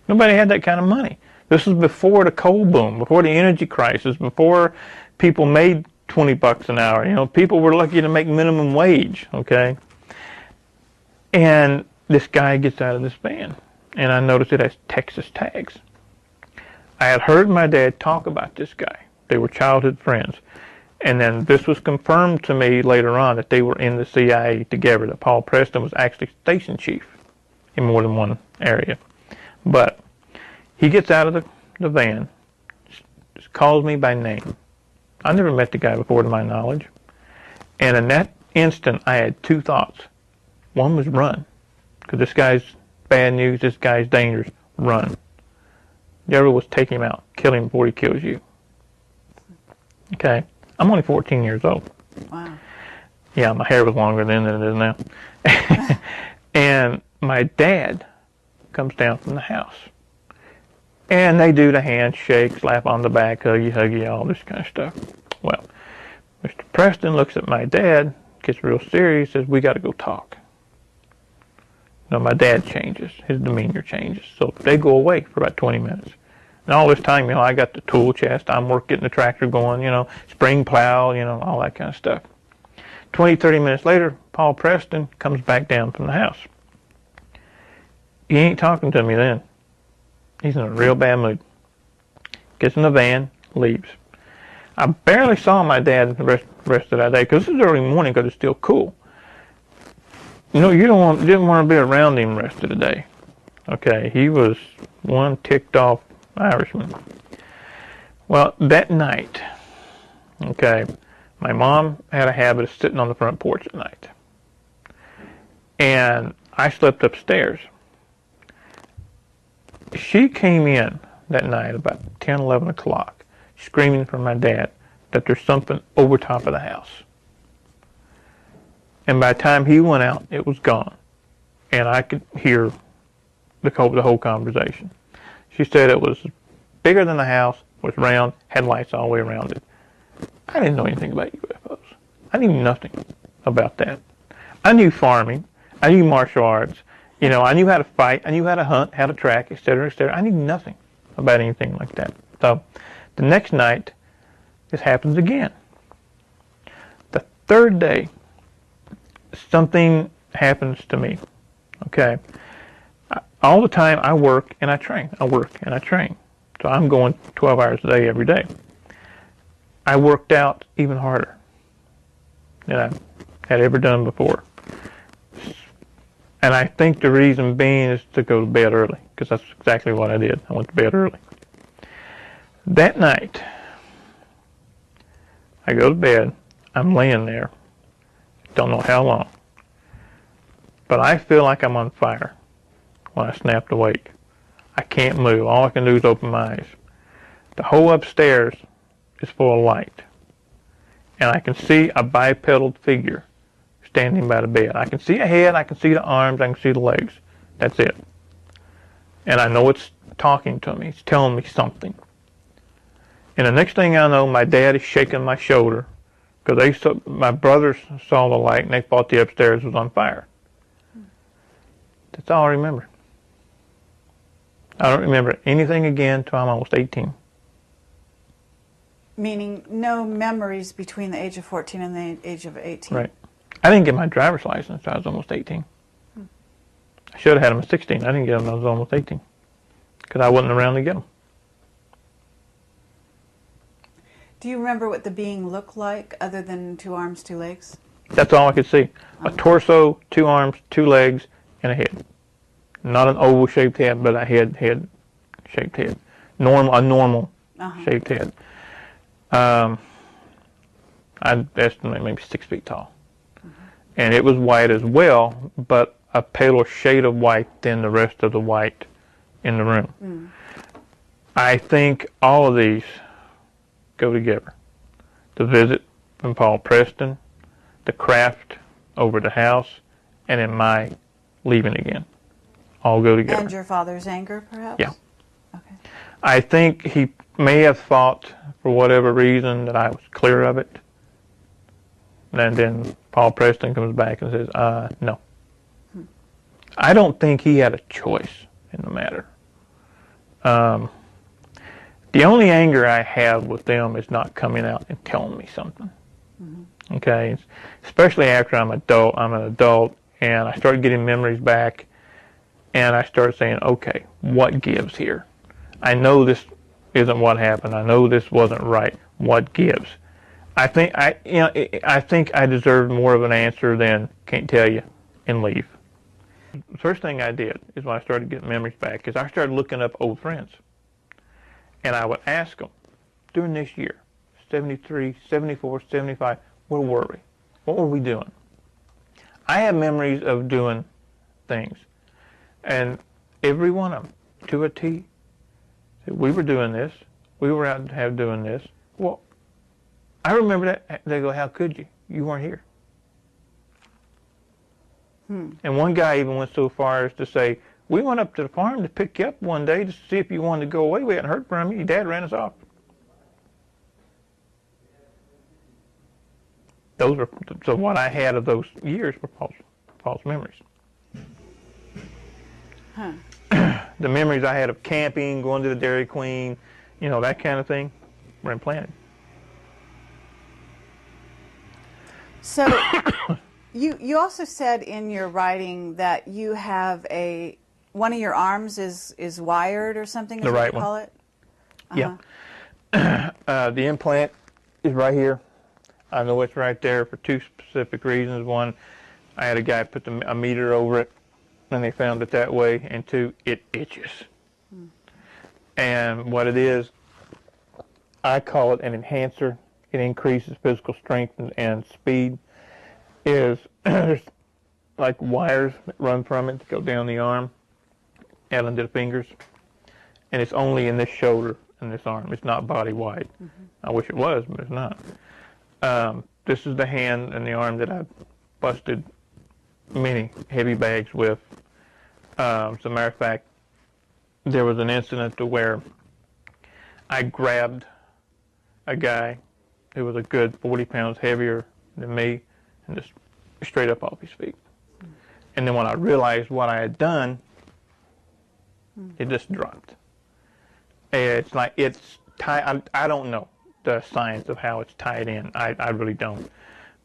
[SPEAKER 1] Nobody had that kind of money. This was before the coal boom, before the energy crisis, before people made 20 bucks an hour. You know, people were lucky to make minimum wage, okay? And this guy gets out of this van, and I noticed it has Texas tags. I had heard my dad talk about this guy. They were childhood friends. And then this was confirmed to me later on that they were in the CIA together, that Paul Preston was actually station chief in more than one area. But he gets out of the van, just calls me by name. I never met the guy before to my knowledge. And in that instant, I had two thoughts. One was run, because this guy's bad news, this guy's dangerous, run. The other was take him out, kill him before he kills you. Okay? I'm only 14 years old.
[SPEAKER 2] Wow.
[SPEAKER 1] Yeah, my hair was longer then than it is now. And my dad comes down from the house. And they do the handshake, slap on the back, huggy, all this kind of stuff. Well, Mr. Preston looks at my dad, gets real serious, says, we got to go talk. No, my dad changes. His demeanor changes. So they go away for about 20 minutes. And all this time, you know, I got the tool chest. I'm getting the tractor going, you know, spring plow, you know, all that kind of stuff. 20, 30 minutes later, Paul Preston comes back down from the house. He ain't talking to me then. He's in a real bad mood. Gets in the van, leaves. I barely saw my dad the rest of that day, because this is early morning because it's still cool. You know, didn't want to be around him the rest of the day. Okay, he was one ticked off Irishman. Well, that night, okay, my mom had a habit of sitting on the front porch at night. And I slept upstairs. She came in that night about 10, 11 o'clock, screaming for my dad that there's something over top of the house. And by the time he went out, it was gone. And I could hear the whole conversation. She said it was bigger than the house, was round, had lights all the way around it. I didn't know anything about UFOs. I knew nothing about that. I knew farming. I knew martial arts. You know, I knew how to fight. I knew how to hunt, how to track, etc., etc. I knew nothing about anything like that. So the next night, this happens again. The third day, something happens to me. Okay. All the time I work and I train. I work and I train. So I'm going 12 hours a day every day. I worked out even harder than I had ever done before. And I think the reason being is to go to bed early, because that's exactly what I did. I went to bed early. That night, I go to bed. I'm laying there. Don't know how long. But I feel like I'm on fire when I snapped awake. I can't move. All I can do is open my eyes. The whole upstairs is full of light. And I can see a bipedal figure standing by the bed. I can see a head, I can see the arms, I can see the legs. That's it. And I know it's talking to me. It's telling me something. And the next thing I know, my dad is shaking my shoulder, because my brothers saw the light and they thought the upstairs was on fire. That's all I remember. I don't remember anything again until I'm almost 18.
[SPEAKER 2] Meaning no memories between the age of 14 and the age of 18?
[SPEAKER 1] Right. I didn't get my driver's license until I was almost 18. I should have had them at 16. I didn't get them until I was almost 18, because I wasn't around to get them.
[SPEAKER 2] Do you remember what the being looked like, other than 2 arms, 2 legs?
[SPEAKER 1] That's all I could see. A torso, 2 arms, 2 legs, and a head. Not an oval-shaped head, but a head-shaped head. A normal shaped head. I'd estimate maybe 6 feet tall. And it was white as well, but a paler shade of white than the rest of the white in the room. I think all of these go together. The visit from Paul Preston, the craft over the house, and then my leaving again. All go together.
[SPEAKER 2] And your father's anger, perhaps?
[SPEAKER 1] Yeah.
[SPEAKER 2] Okay.
[SPEAKER 1] I think he may have thought, for whatever reason, that I was clear of it. And then Paul Preston comes back and says, no. I don't think he had a choice in the matter. The only anger I have with them is not coming out and telling me something. Okay? Especially after I'm an adult, and I start getting memories back, and I start saying, okay, what gives here? I know this isn't what happened. I know this wasn't right. What gives? I think I deserve more of an answer than can't tell you and leave. The first thing I did is when I started getting memories back is I started looking up old friends. And I would ask them, during this year, 73, 74, 75, where were we? What were we doing? I have memories of doing things. And every one of them, to a T, we were doing this. We were out doing this. Well, I remember that. They go, how could you? You weren't here. And one guy even went so far as to say, we went up to the farm to pick you up one day to see if you wanted to go away. We hadn't heard from you. Your dad ran us off. So what I had of those years were false memories. The memories I had of camping, going to the Dairy Queen, that kind of thing, were implanted.
[SPEAKER 2] So you also said in your writing that you have one of your arms is wired or something, is
[SPEAKER 1] the
[SPEAKER 2] what
[SPEAKER 1] right
[SPEAKER 2] you call
[SPEAKER 1] one.
[SPEAKER 2] it?
[SPEAKER 1] Yeah. The implant is right here. I know it's right there for 2 specific reasons. One, I had a guy put a meter over it, and they found it that way. And 2, it itches. And what it is, I call it an enhancer. It increases physical strength and speed. There's like wires that run from it that go down the arm and into the fingers. And it's only in this shoulder and this arm. It's not body-wide. I wish it was, but it's not. This is the hand and the arm that I've busted many heavy bags with. As a matter of fact, there was an incident to where I grabbed a guy who was a good 40 pounds heavier than me and just straight up off his feet. And then when I realized what I had done, it just dropped. It's like it's tied. I don't know the science of how it's tied in. I really don't.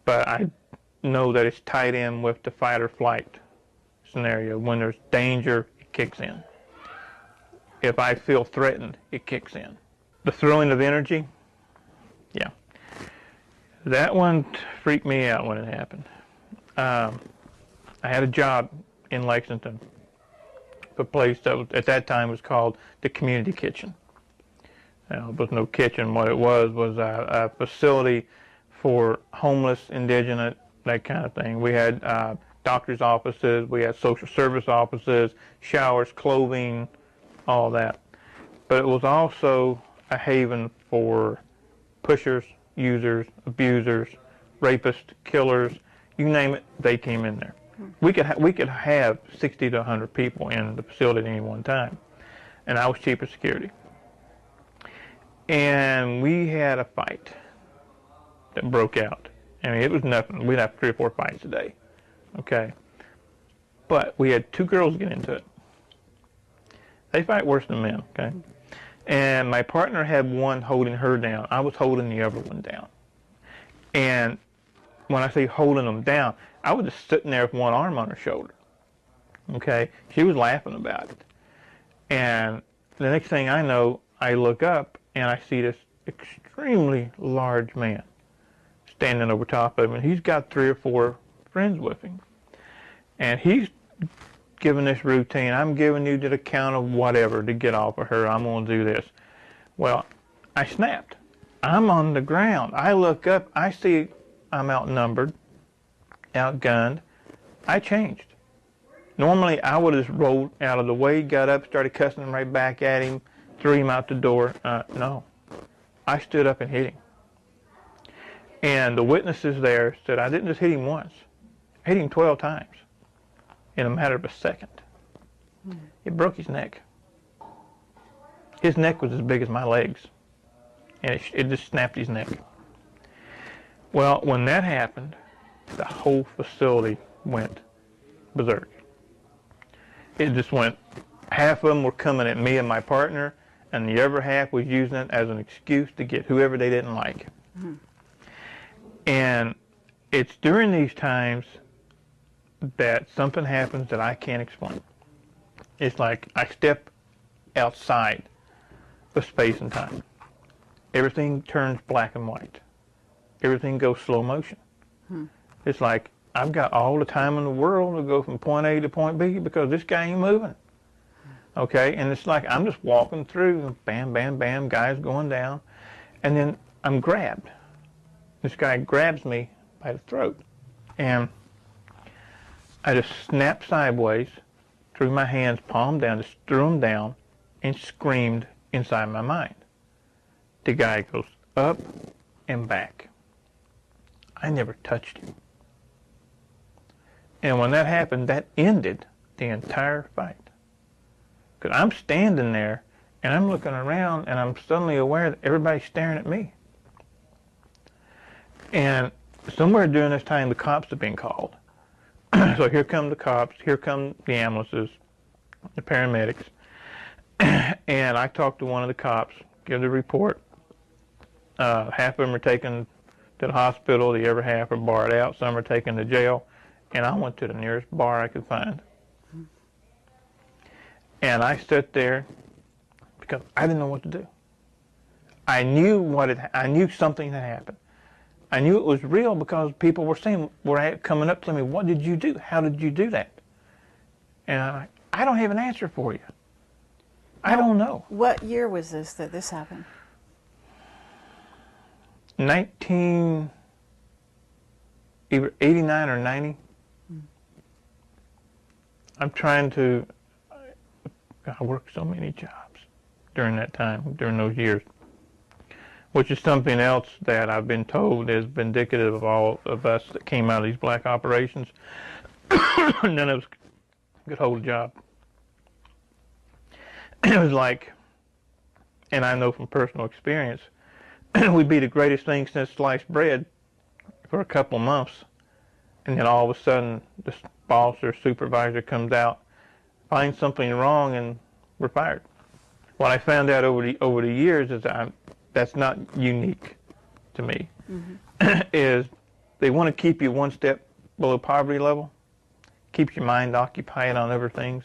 [SPEAKER 1] But I know that it's tied in with the fight or flight scenario. When there's danger, it kicks in. If I feel threatened, it kicks in. The throwing of energy, yeah. That one freaked me out when it happened. I had a job in Lexington, a place that at that time was called the Community Kitchen. There was no kitchen. What it was a facility for homeless, indigent, that kind of thing. We had doctor's offices, we had social service offices, showers, clothing, all that. But it was also a haven for pushers, users, abusers, rapists, killers, you name it, they came in there. We could have 60 to 100 people in the facility at any one time, and I was chief of security. And we had a fight that broke out. I mean, it was nothing. We'd have 3 or 4 fights a day, okay? But we had 2 girls get into it. They fight worse than men, okay? And my partner had one holding her down. I was holding the other one down. And when I say holding them down, I was just sitting there with one arm on her shoulder, okay? She was laughing about it. And the next thing I know, I look up and I see this extremely large man standing over top of him, and he's got 3 or 4 friends with him. And he's giving this routine. I'm giving you the count of whatever to get off of her. I'm going to do this. Well, I snapped. I'm on the ground. I look up. I see I'm outnumbered, outgunned. I changed. Normally, I would have just rolled out of the way, got up, started cussing him right back at him, threw him out the door. No. I stood up and hit him. And the witnesses there said I didn't just hit him once. I hit him 12 times in a matter of a second. It broke his neck. His neck was as big as my legs. And it just snapped his neck. Well, when that happened, the whole facility went berserk. It just went, half of them were coming at me and my partner, and the other half was using it as an excuse to get whoever they didn't like. Mm-hmm. And it's during these times that something happens that I can't explain. It's like I step outside of space and time. Everything turns black and white. Everything goes slow motion. It's like I've got all the time in the world to go from point A to point B because this guy ain't moving. Okay, and it's like I'm just walking through, bam, bam, bam, guys going down, and then I'm grabbed. This guy grabs me by the throat, and I just snapped sideways, threw my hands palm down, just threw them down, and screamed inside my mind. The guy goes up and back. I never touched him. And when that happened, that ended the entire fight. Because I'm standing there, and I'm looking around, and I'm suddenly aware that everybody's staring at me. And somewhere during this time, the cops have been called. So here come the cops, here come the ambulances, the paramedics. And I talked to one of the cops, give the report. Half of them are taken to the hospital, the other half are barred out, some are taken to jail. And I went to the nearest bar I could find. And I sat there because I didn't know what to do. I knew I knew something had happened. I knew it was real because people were saying, coming up to me, what did you do? How did you do that? And I'm like, I don't have an answer for you. I don't know.
[SPEAKER 2] What year was this that this happened?
[SPEAKER 1] either 89 or 90. I'm trying to, I worked so many jobs during that time, during those years, which is something else that I've been told is indicative of all of us that came out of these black operations. None of us could hold a job. It was like, and I know from personal experience, we'd be the greatest thing since sliced bread for a couple of months, and then all of a sudden the boss or supervisor comes out, finds something wrong, and we're fired. What I found out over the years is that's not unique to me. Is they want to keep you one step below poverty level, keep your mind occupied on other things.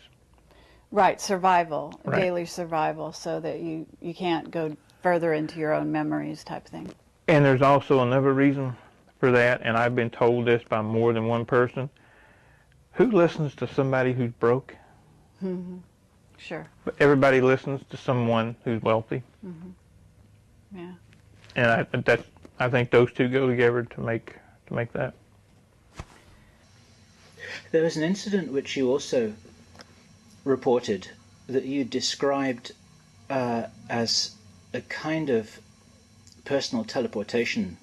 [SPEAKER 2] Right, survival,
[SPEAKER 1] Right.
[SPEAKER 2] Daily survival, so that you can't go further into your own memories type thing.
[SPEAKER 1] And there's also another reason for that, and I've been told this by more than one person. Who listens to somebody who's broke?
[SPEAKER 2] Sure.
[SPEAKER 1] But everybody listens to someone who's wealthy.
[SPEAKER 2] Yeah.
[SPEAKER 1] And I think those two go together to make that.
[SPEAKER 3] There was an incident which you also reported that you described as a kind of personal teleportation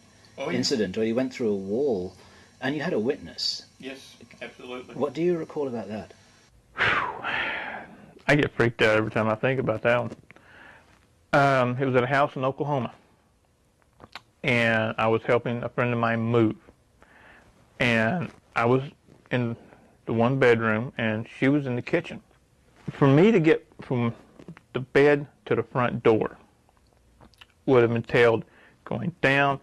[SPEAKER 3] incident, or you went through a wall and you had a witness.
[SPEAKER 1] Yes, absolutely.
[SPEAKER 3] What do you recall about that?
[SPEAKER 1] I get freaked out every time I think about that one. It was at a house in Oklahoma, and I was helping a friend of mine move. And I was in the one bedroom, and she was in the kitchen. For me to get from the bed to the front door would have entailed going down,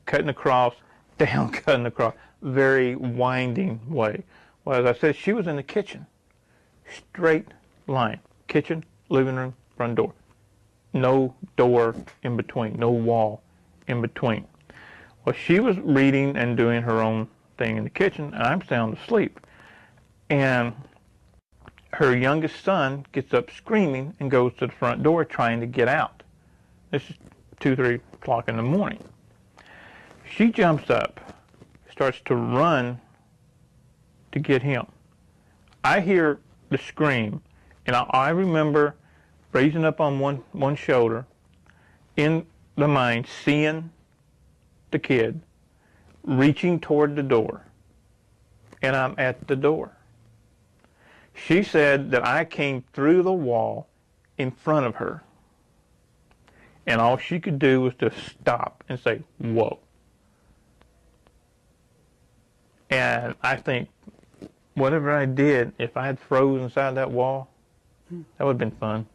[SPEAKER 1] cutting across, down, cutting across, very winding way. Well, as I said, she was in the kitchen, straight line, kitchen, living room, front door. No door in between, no wall in between. Well, she was reading and doing her own thing in the kitchen, and I'm sound asleep. And her youngest son gets up screaming and goes to the front door trying to get out. This is 2, 3 o'clock in the morning. She jumps up, starts to run to get him. I hear the scream, and I remember raising up on one shoulder, in the mind, seeing the kid, reaching toward the door, and I'm at the door. She said that I came through the wall in front of her, and all she could do was to stop and say, "Whoa." And I think, whatever I did, if I had frozen inside that wall, that would have been fun.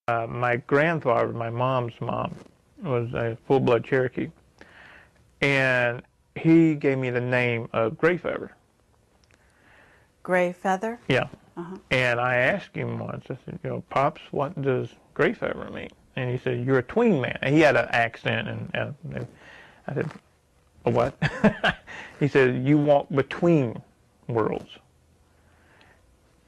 [SPEAKER 1] My grandfather, my mom's mom, was a full-blood Cherokee, and he gave me the name of Gray Feather.
[SPEAKER 2] Gray Feather?
[SPEAKER 1] Yeah. And I asked him once, I said, Pops, what does Gray Feather mean? And he said, "You're a tween man." And he had an accent, and I said, "A what?" He said, "You walk between worlds."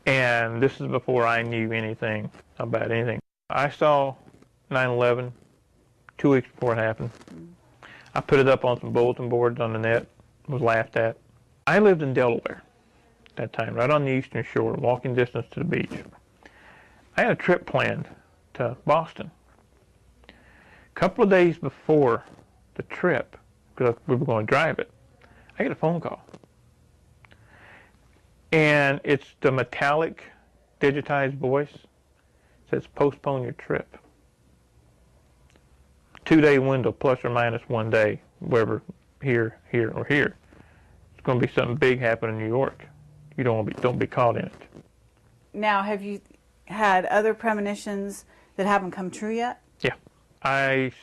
[SPEAKER 1] And this is before I knew anything about anything. I saw 9/11 2 weeks before it happened. I put it up on some bulletin boards on the net, was laughed at. I lived in Delaware at that time, right on the eastern shore, walking distance to the beach. I had a trip planned to Boston. A couple of days before the trip, because we were going to drive it, I get a phone call. And it's the metallic, digitized voice. It says, "Postpone your trip. 2-day window, plus or minus 1 day, wherever, here, or here. It's going to be something big happen in New York. You don't be caught in it."
[SPEAKER 2] Now, have you had other premonitions that haven't come true yet?
[SPEAKER 1] Yeah. I've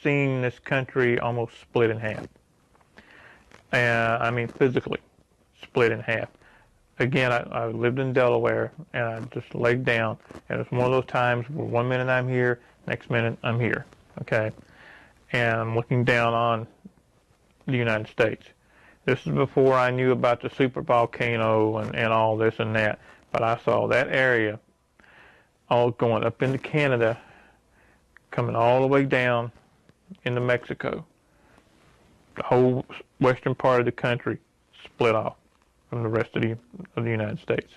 [SPEAKER 1] seen this country almost split in half. I mean, physically split in half. Again, I lived in Delaware, and I just laid down, and it's one of those times where 1 minute I'm here, next minute I'm here, okay? And I'm looking down on the United States. This is before I knew about the super volcano and all this and that, but I saw that area all going up into Canada, coming all the way down into Mexico. The whole western part of the country split off from the rest of the United States.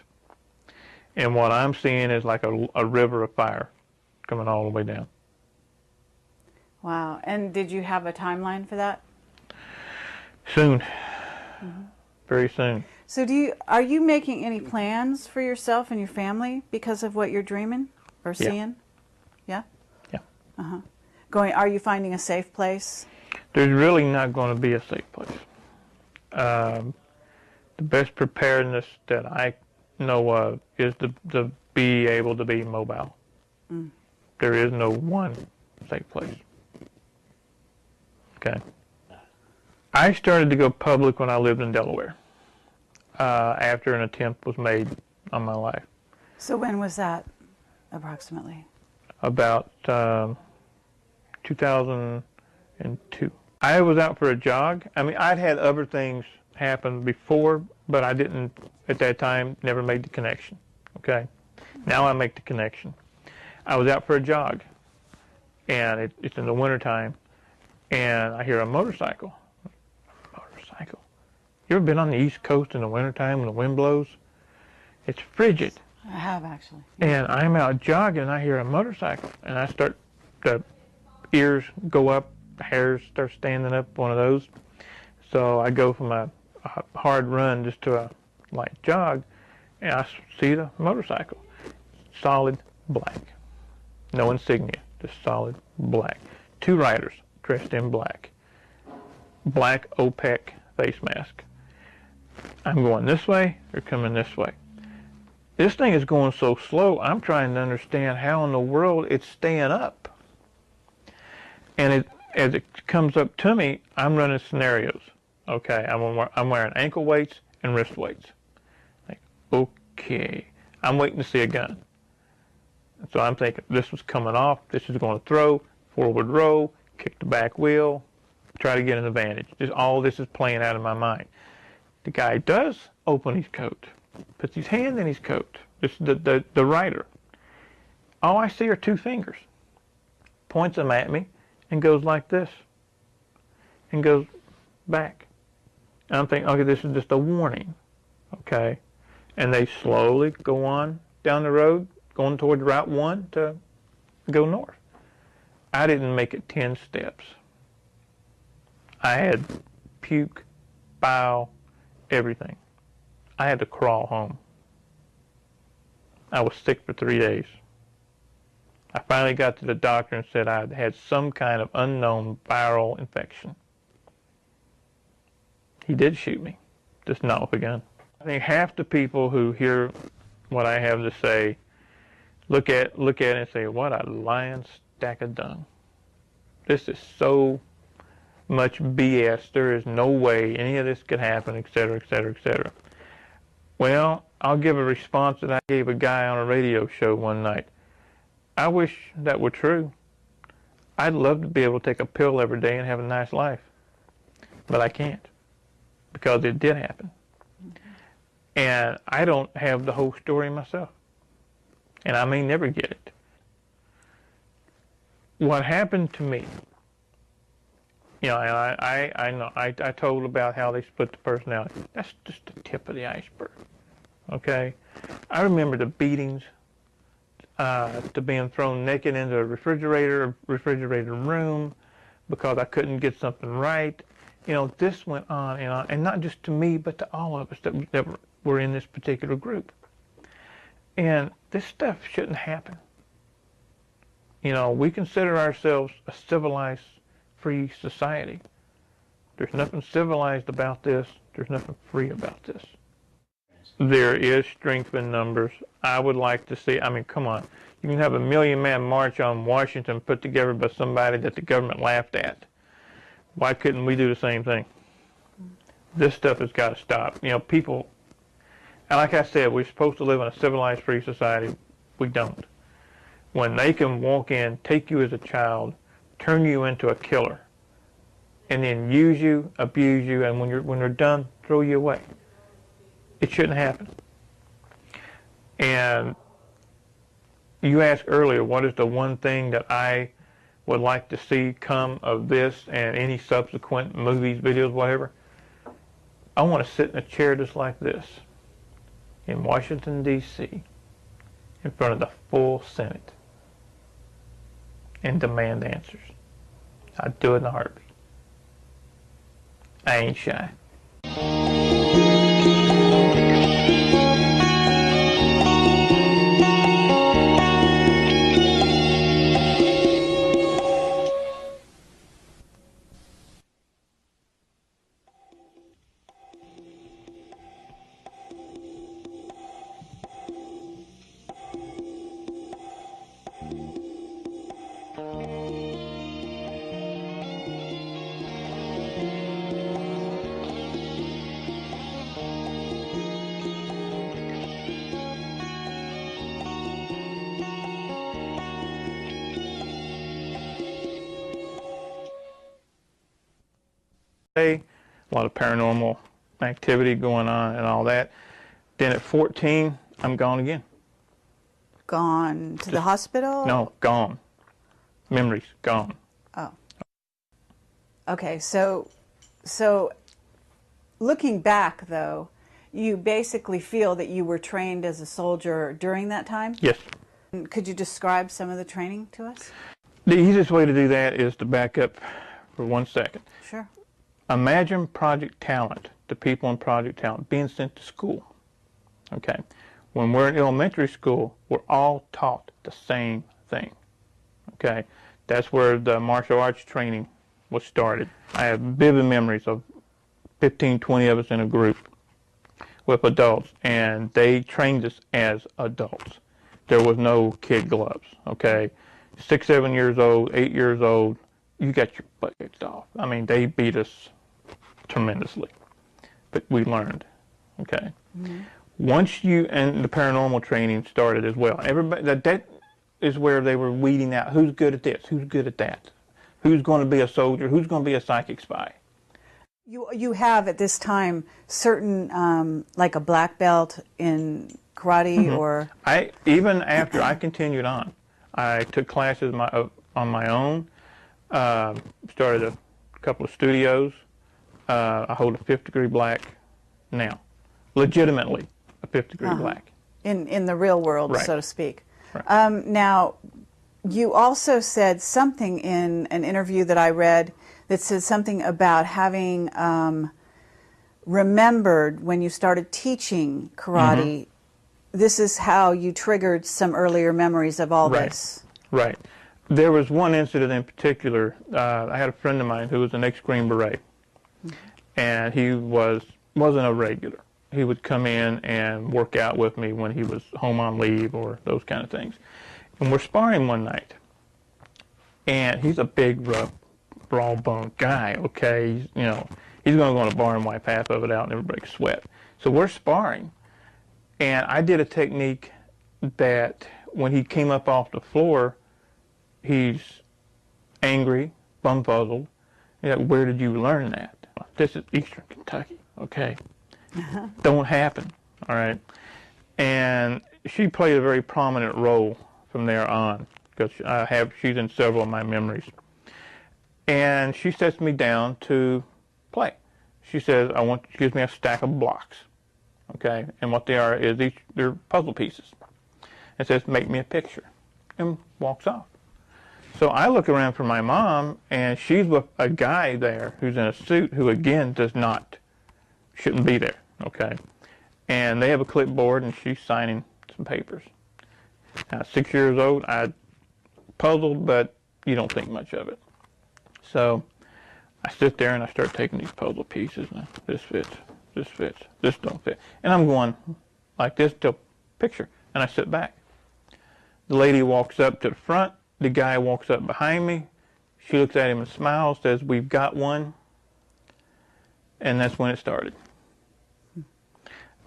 [SPEAKER 1] And what I'm seeing is like a river of fire coming all the way down.
[SPEAKER 2] Wow. And did you have a timeline for that?
[SPEAKER 1] Soon. Very soon.
[SPEAKER 2] So are you making any plans for yourself and your family because of what you're dreaming or seeing? Yeah?
[SPEAKER 1] Yeah.
[SPEAKER 2] Are you finding a safe place?
[SPEAKER 1] There's really not going to be a safe place. The best preparedness that I know of is to be able to be mobile. There is no one safe place. Okay. I started to go public when I lived in Delaware, after an attempt was made on my life.
[SPEAKER 2] So when was that, approximately?
[SPEAKER 1] About 2002. I was out for a jog. I mean, I'd had other things happen before, but I didn't, at that time, never made the connection. Okay? Now I make the connection. I was out for a jog, and it's in the wintertime, and I hear a motorcycle. Motorcycle. You ever been on the East Coast in the wintertime when the wind blows? It's frigid.
[SPEAKER 2] I have, actually.
[SPEAKER 1] And I'm out jogging, and I hear a motorcycle, and the ears go up, the hairs start standing up, one of those. So I go from a hard run just to a light jog, and I see the motorcycle. Solid black. No insignia, just solid black. 2 riders dressed in black. Black OPEC face mask. I'm going this way, they're coming this way. This thing is going so slow, I'm trying to understand how in the world it's staying up. And as it comes up to me, I'm running scenarios. Okay, I'm wearing ankle weights and wrist weights. Like, okay, I'm waiting to see a gun. So I'm thinking, this was coming off, this is going to throw, forward row, kick the back wheel, try to get an advantage. Just all this is playing out of my mind. The guy does open his coat, puts his hand in his coat. This is the rider. All I see are two fingers. Points them at me and goes like this. And goes back. And I'm thinking, okay, this is just a warning. Okay. And they slowly go on down the road, going towards Route 1 to go north. I didn't make it 10 steps. I had puke, bile, everything. I had to crawl home. I was sick for 3 days. I finally got to the doctor and said I had some kind of unknown viral infection. He did shoot me, just not with a gun. I think half the people who hear what I have to say look at it and say, what a lying stack of dung. This is so much BS. There is no way any of this could happen, etc., etc., etc. Well, I'll give a response that I gave a guy on a radio show one night. I wish that were true. I'd love to be able to take a pill every day and have a nice life. But I can't, because it did happen. And I don't have the whole story myself. And I may never get it. What happened to me, you know, I told about how they split the personality. That's just the tip of the iceberg, okay? I remember the beatings, to being thrown naked into a refrigerator room because I couldn't get something right. You know, this went on, and not just to me, but to all of us that were in this particular group. And this stuff shouldn't happen. You know, we consider ourselves a civilized, free society. There's nothing civilized about this. There's nothing free about this. There is strength in numbers. I would like to see, I mean, come on. You can have a 1,000,000-man march on Washington put together by somebody that the government laughed at. Why couldn't we do the same thing? This stuff has got to stop. You know, people, and like I said, we're supposed to live in a civilized, free society. We don't. When they can walk in, take you as a child, turn you into a killer, and then use you, abuse you, and when they're done, throw you away. It shouldn't happen. And you asked earlier, what is the one thing that I would like to see come of this and any subsequent movies, videos, whatever? I want to sit in a chair just like this in Washington, D.C., in front of the full Senate and demand answers. I'd do it in a heartbeat. I ain't shy. A lot of paranormal activity going on and all that. Then at 14, I'm gone again.
[SPEAKER 2] Gone to the hospital?
[SPEAKER 1] No, gone. Memories, gone.
[SPEAKER 2] Oh. Okay, so looking back, though, you basically feel that you were trained as a soldier during that time?
[SPEAKER 1] Yes.
[SPEAKER 2] Could you describe some of the training to us?
[SPEAKER 1] The easiest way to do that is to back up for 1 second.
[SPEAKER 2] Sure.
[SPEAKER 1] Imagine Project Talent, the people in Project Talent, being sent to school. Okay. When we're in elementary school, we're all taught the same thing. Okay. That's where the martial arts training was started. I have vivid memories of 15, 20 of us in a group with adults, and they trained us as adults. There was no kid gloves. Okay. 6, 7 years old, 8 years old, you got your butt kicked off. I mean, they beat us tremendously, but we learned. Okay. Mm-hmm. Once and the paranormal training started as well. Everybody, that is where they were weeding out who's good at this, who's good at that, who's going to be a soldier, who's going to be a psychic spy.
[SPEAKER 2] You have at this time certain like a black belt in karate or
[SPEAKER 1] Even after I continued on, I took classes on my own. Started a couple of studios. I hold a 5th degree black now, legitimately a 5th degree black.
[SPEAKER 2] In the real world,
[SPEAKER 1] Right.
[SPEAKER 2] so to speak.
[SPEAKER 1] Right.
[SPEAKER 2] Now, you also said something in an interview that I read that said something about having remembered when you started teaching karate. This is how you triggered some earlier memories of all this.
[SPEAKER 1] Right. There was one incident in particular. I had a friend of mine who was an ex-Green Beret, and he wasn't a regular. He would come in and work out with me when he was home on leave or those kind of things. And we're sparring one night, and he's a big, rough, raw-boned guy. Okay, he's going to go in a bar and wipe half of it out, and everybody sweat. So we're sparring, and I did a technique that when he came up off the floor, he's angry, bumfuzzled. He's like, "Where did you learn that?" This is Eastern Kentucky, okay? Don't happen, all right? And she played a very prominent role from there on, because she's in several of my memories. And she sets me down to play. She says, she gives me a stack of blocks, okay? And what they are is they're puzzle pieces. It says, "Make me a picture," and walks off. So I look around for my mom, and she's with a guy there who's in a suit who, again, shouldn't be there, okay? And they have a clipboard, and she's signing some papers. Now, 6 years old, I puzzled, but you don't think much of it. So I sit there, and I start taking these puzzle pieces, and this fits, this don't fit. And I'm going like this till picture, and I sit back. The lady walks up to the front. The guy walks up behind me. She looks at him and smiles, says, "We've got one." And that's when it started.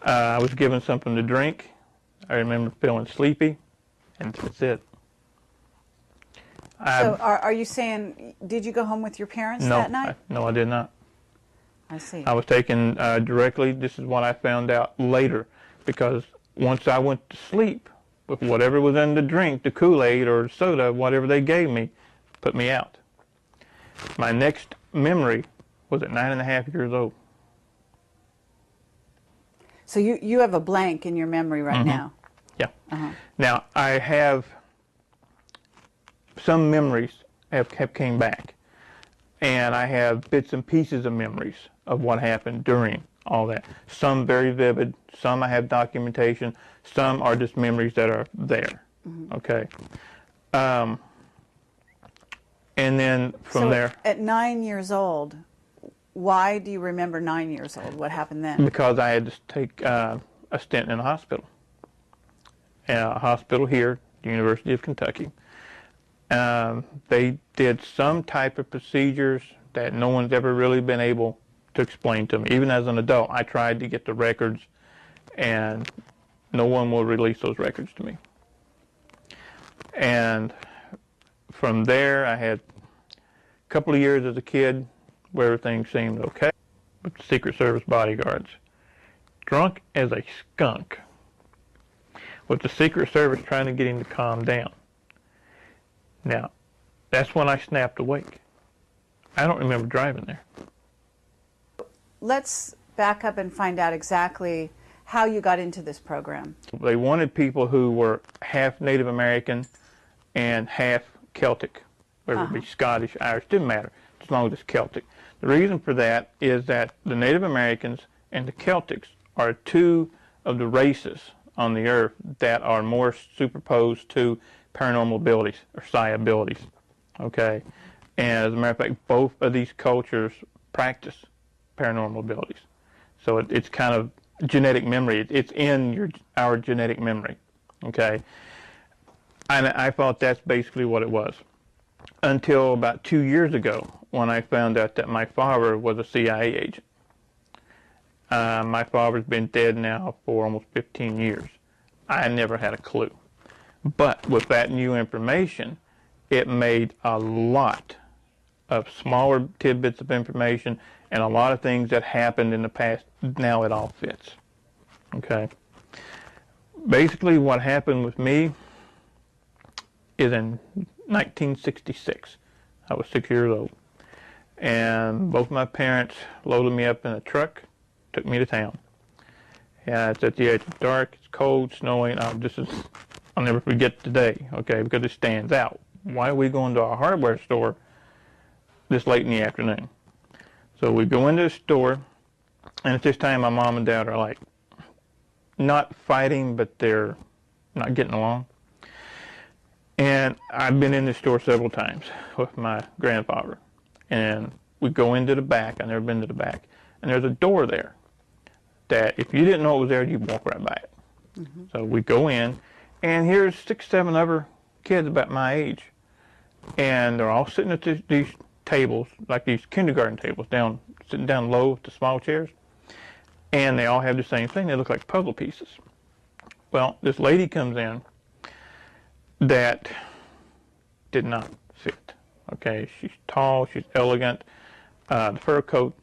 [SPEAKER 1] I was given something to drink. I remember feeling sleepy, and that's it.
[SPEAKER 2] So are you saying, did you go home with your parents that night?
[SPEAKER 1] No, I did not.
[SPEAKER 2] I see.
[SPEAKER 1] I was taken directly. This is what I found out later, because once I went to sleep, with whatever was in the drink, the Kool-Aid or soda, whatever they gave me, put me out. My next memory was at 9.5 years old.
[SPEAKER 2] So you have a blank in your memory right now.
[SPEAKER 1] Yeah. Now, I have some memories have came back, and I have bits and pieces of memories of what happened during all that. Some very vivid, some I have documentation, some are just memories that are there, okay? And then from there...
[SPEAKER 2] At 9 years old, why do you remember 9 years old? What happened then?
[SPEAKER 1] Because I had to take a stint in a hospital. A hospital here, the University of Kentucky. They did some type of procedures that no one's ever really been able to explain to me. Even as an adult, I tried to get the records, and no one will release those records to me. And from there, I had a couple of years as a kid where everything seemed okay with the Secret Service bodyguards. Drunk as a skunk, with the Secret Service trying to get him to calm down. Now, that's when I snapped awake. I don't remember driving there.
[SPEAKER 2] Let's back up and find out exactly how you got into this program.
[SPEAKER 1] They wanted people who were half Native American and half Celtic, whether it be Scottish, Irish, didn't matter, as long as it's Celtic. The reason for that is that the Native Americans and the Celtics are two of the races on the earth that are more superposed to paranormal abilities or psi abilities, okay? And as a matter of fact, both of these cultures practice paranormal abilities. So it's kind of genetic memory. It's in our genetic memory, okay? And I thought that's basically what it was. Until about 2 years ago, when I found out that my father was a CIA agent. My father's been dead now for almost 15 years. I never had a clue. But with that new information, it made a lot of smaller tidbits of information and a lot of things that happened in the past. Now it all fits. Okay. Basically, what happened with me is in 1966. I was 6 years old. And both my parents loaded me up in a truck, took me to town. Yeah, it's at the edge. It's dark, it's cold, snowing. I'll never forget the day, okay, because it stands out. Why are we going to a hardware store this late in the afternoon? So we go into the store, and at this time my mom and dad are like not fighting, but they're not getting along. And I've been in the store several times with my grandfather. And we go into the back. I've never been to the back. And there's a door there that if you didn't know it was there, you'd walk right by it. Mm-hmm. So we go in, and here's 6, 7 other kids about my age. And they're all sitting at these tables, like these kindergarten tables, sitting down low with the small chairs. And they all have the same thing. They look like puzzle pieces. Well, this lady comes in that did not fit. Okay, she's tall, she's elegant, the fur coat.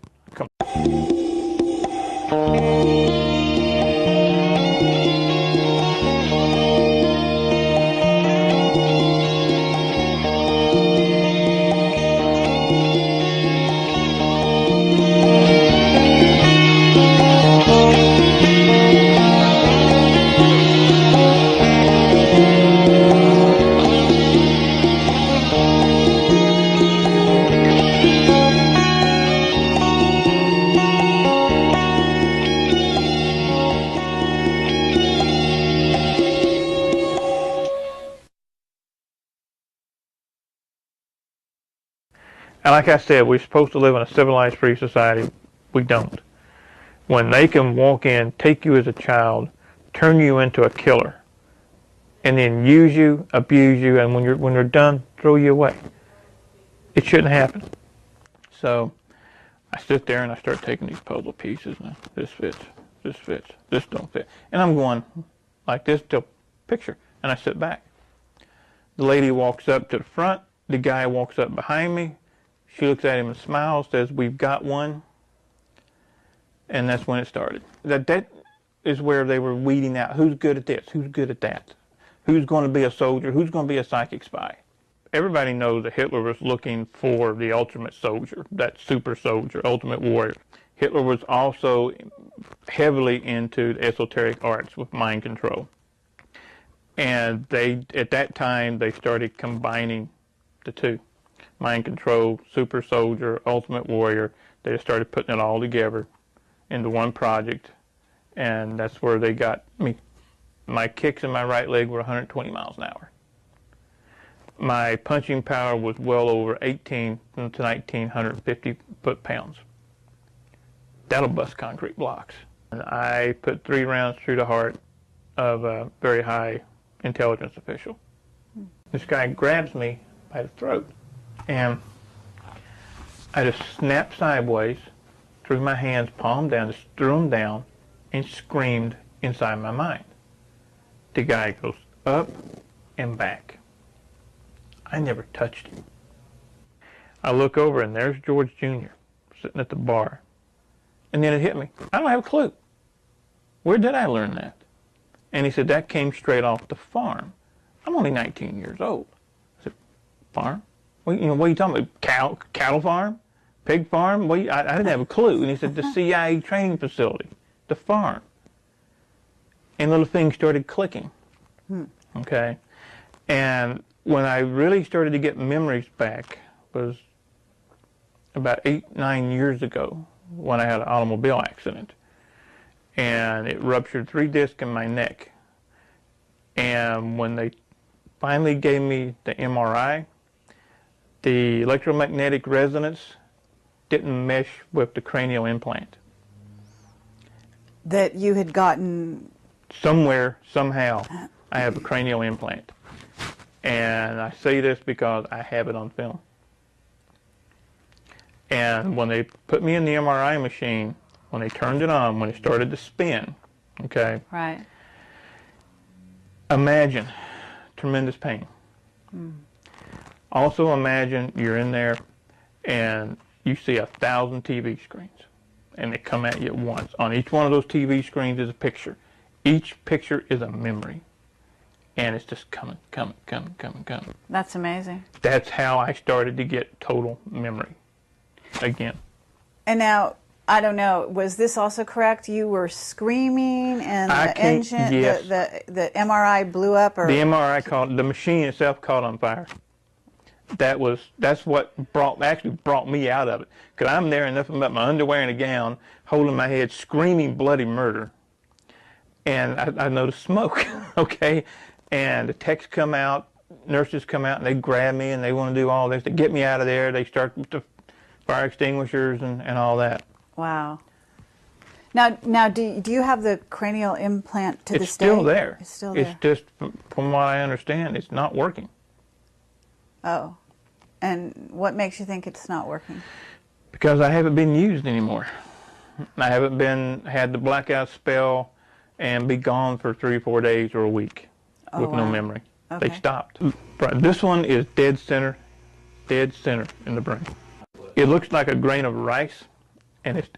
[SPEAKER 1] And like I said, we're supposed to live in a civilized, free society. We don't. When they can walk in, take you as a child, turn you into a killer, and then use you, abuse you, and when they're done, throw you away. It shouldn't happen. So I sit there and I start taking these puzzle pieces. And this fits, this don't fit. And I'm going like this till picture, and I sit back. The lady walks up to the front. The guy walks up behind me. She looks at him and smiles, says, "We've got one." And that's when it started. That is where they were weeding out who's good at this, who's good at that, who's going to be a soldier, who's going to be a psychic spy. Everybody knows that Hitler was looking for the ultimate soldier, that super soldier, ultimate warrior. Hitler was also heavily into the esoteric arts with mind control. And at that time, they started combining the two. Mind control, super soldier, ultimate warrior. They just started putting it all together into one project, and that's where they got me. My kicks in my right leg were 120 miles an hour. My punching power was well over 18 to 1,950 foot-pounds. That'll bust concrete blocks. And I put 3 rounds through the heart of a very high intelligence official. This guy grabs me by the throat, and I just snapped sideways, threw my hands palm down, just threw them down, and screamed inside my mind. The guy goes up and back. I never touched him. I look over, and there's George Jr. sitting at the bar. And then it hit me. I don't have a clue. Where did I learn that? And he said, that came straight off the farm. I'm only 19 years old. I said, farm? What are you talking about? Cattle farm? Pig farm? I didn't have a clue. And he said, the CIA training facility, the farm. And little things started clicking. Okay? And when I really started to get memories back was about 8, 9 years ago when I had an automobile accident. And it ruptured 3 discs in my neck. And when they finally gave me the MRI, the electromagnetic resonance didn't mesh with the cranial implant.
[SPEAKER 2] That you had gotten...
[SPEAKER 1] Somewhere, somehow, I have a cranial implant. And I say this because I have it on film. And when they put me in the MRI machine, when they turned it on, when it started to spin, okay?
[SPEAKER 2] Right.
[SPEAKER 1] Imagine tremendous pain. Also imagine you're in there and you see 1,000 TV screens, and they come at you at once. On each one of those TV screens is a picture. Each picture is a memory, and it's just coming.
[SPEAKER 2] That's amazing.
[SPEAKER 1] That's how I started to get total memory again.
[SPEAKER 2] And now, I don't know, was this also correct? You were screaming and the engine,
[SPEAKER 1] yes.
[SPEAKER 2] the MRI blew up? Or
[SPEAKER 1] The MRI the machine itself caught on fire. That's what actually brought me out of it. Because I'm there in nothing but my underwear and a gown, holding my head, screaming bloody murder. And I noticed smoke, okay? And the techs come out, nurses come out, and they grab me, and they want to do all this. They get me out of there. They start with the fire extinguishers and all that.
[SPEAKER 2] Wow. Now, do you have the cranial implant to this day?
[SPEAKER 1] It's still there.
[SPEAKER 2] It's still there.
[SPEAKER 1] It's just, from what I understand, it's not working.
[SPEAKER 2] Oh. And what makes you think it's not working?
[SPEAKER 1] Because I haven't been used anymore. I haven't had the blackout spell and be gone for 3 or 4 days or a week with no memory.
[SPEAKER 2] Okay.
[SPEAKER 1] They stopped. Right. This one is dead center in the brain. It looks like a grain of rice, and it's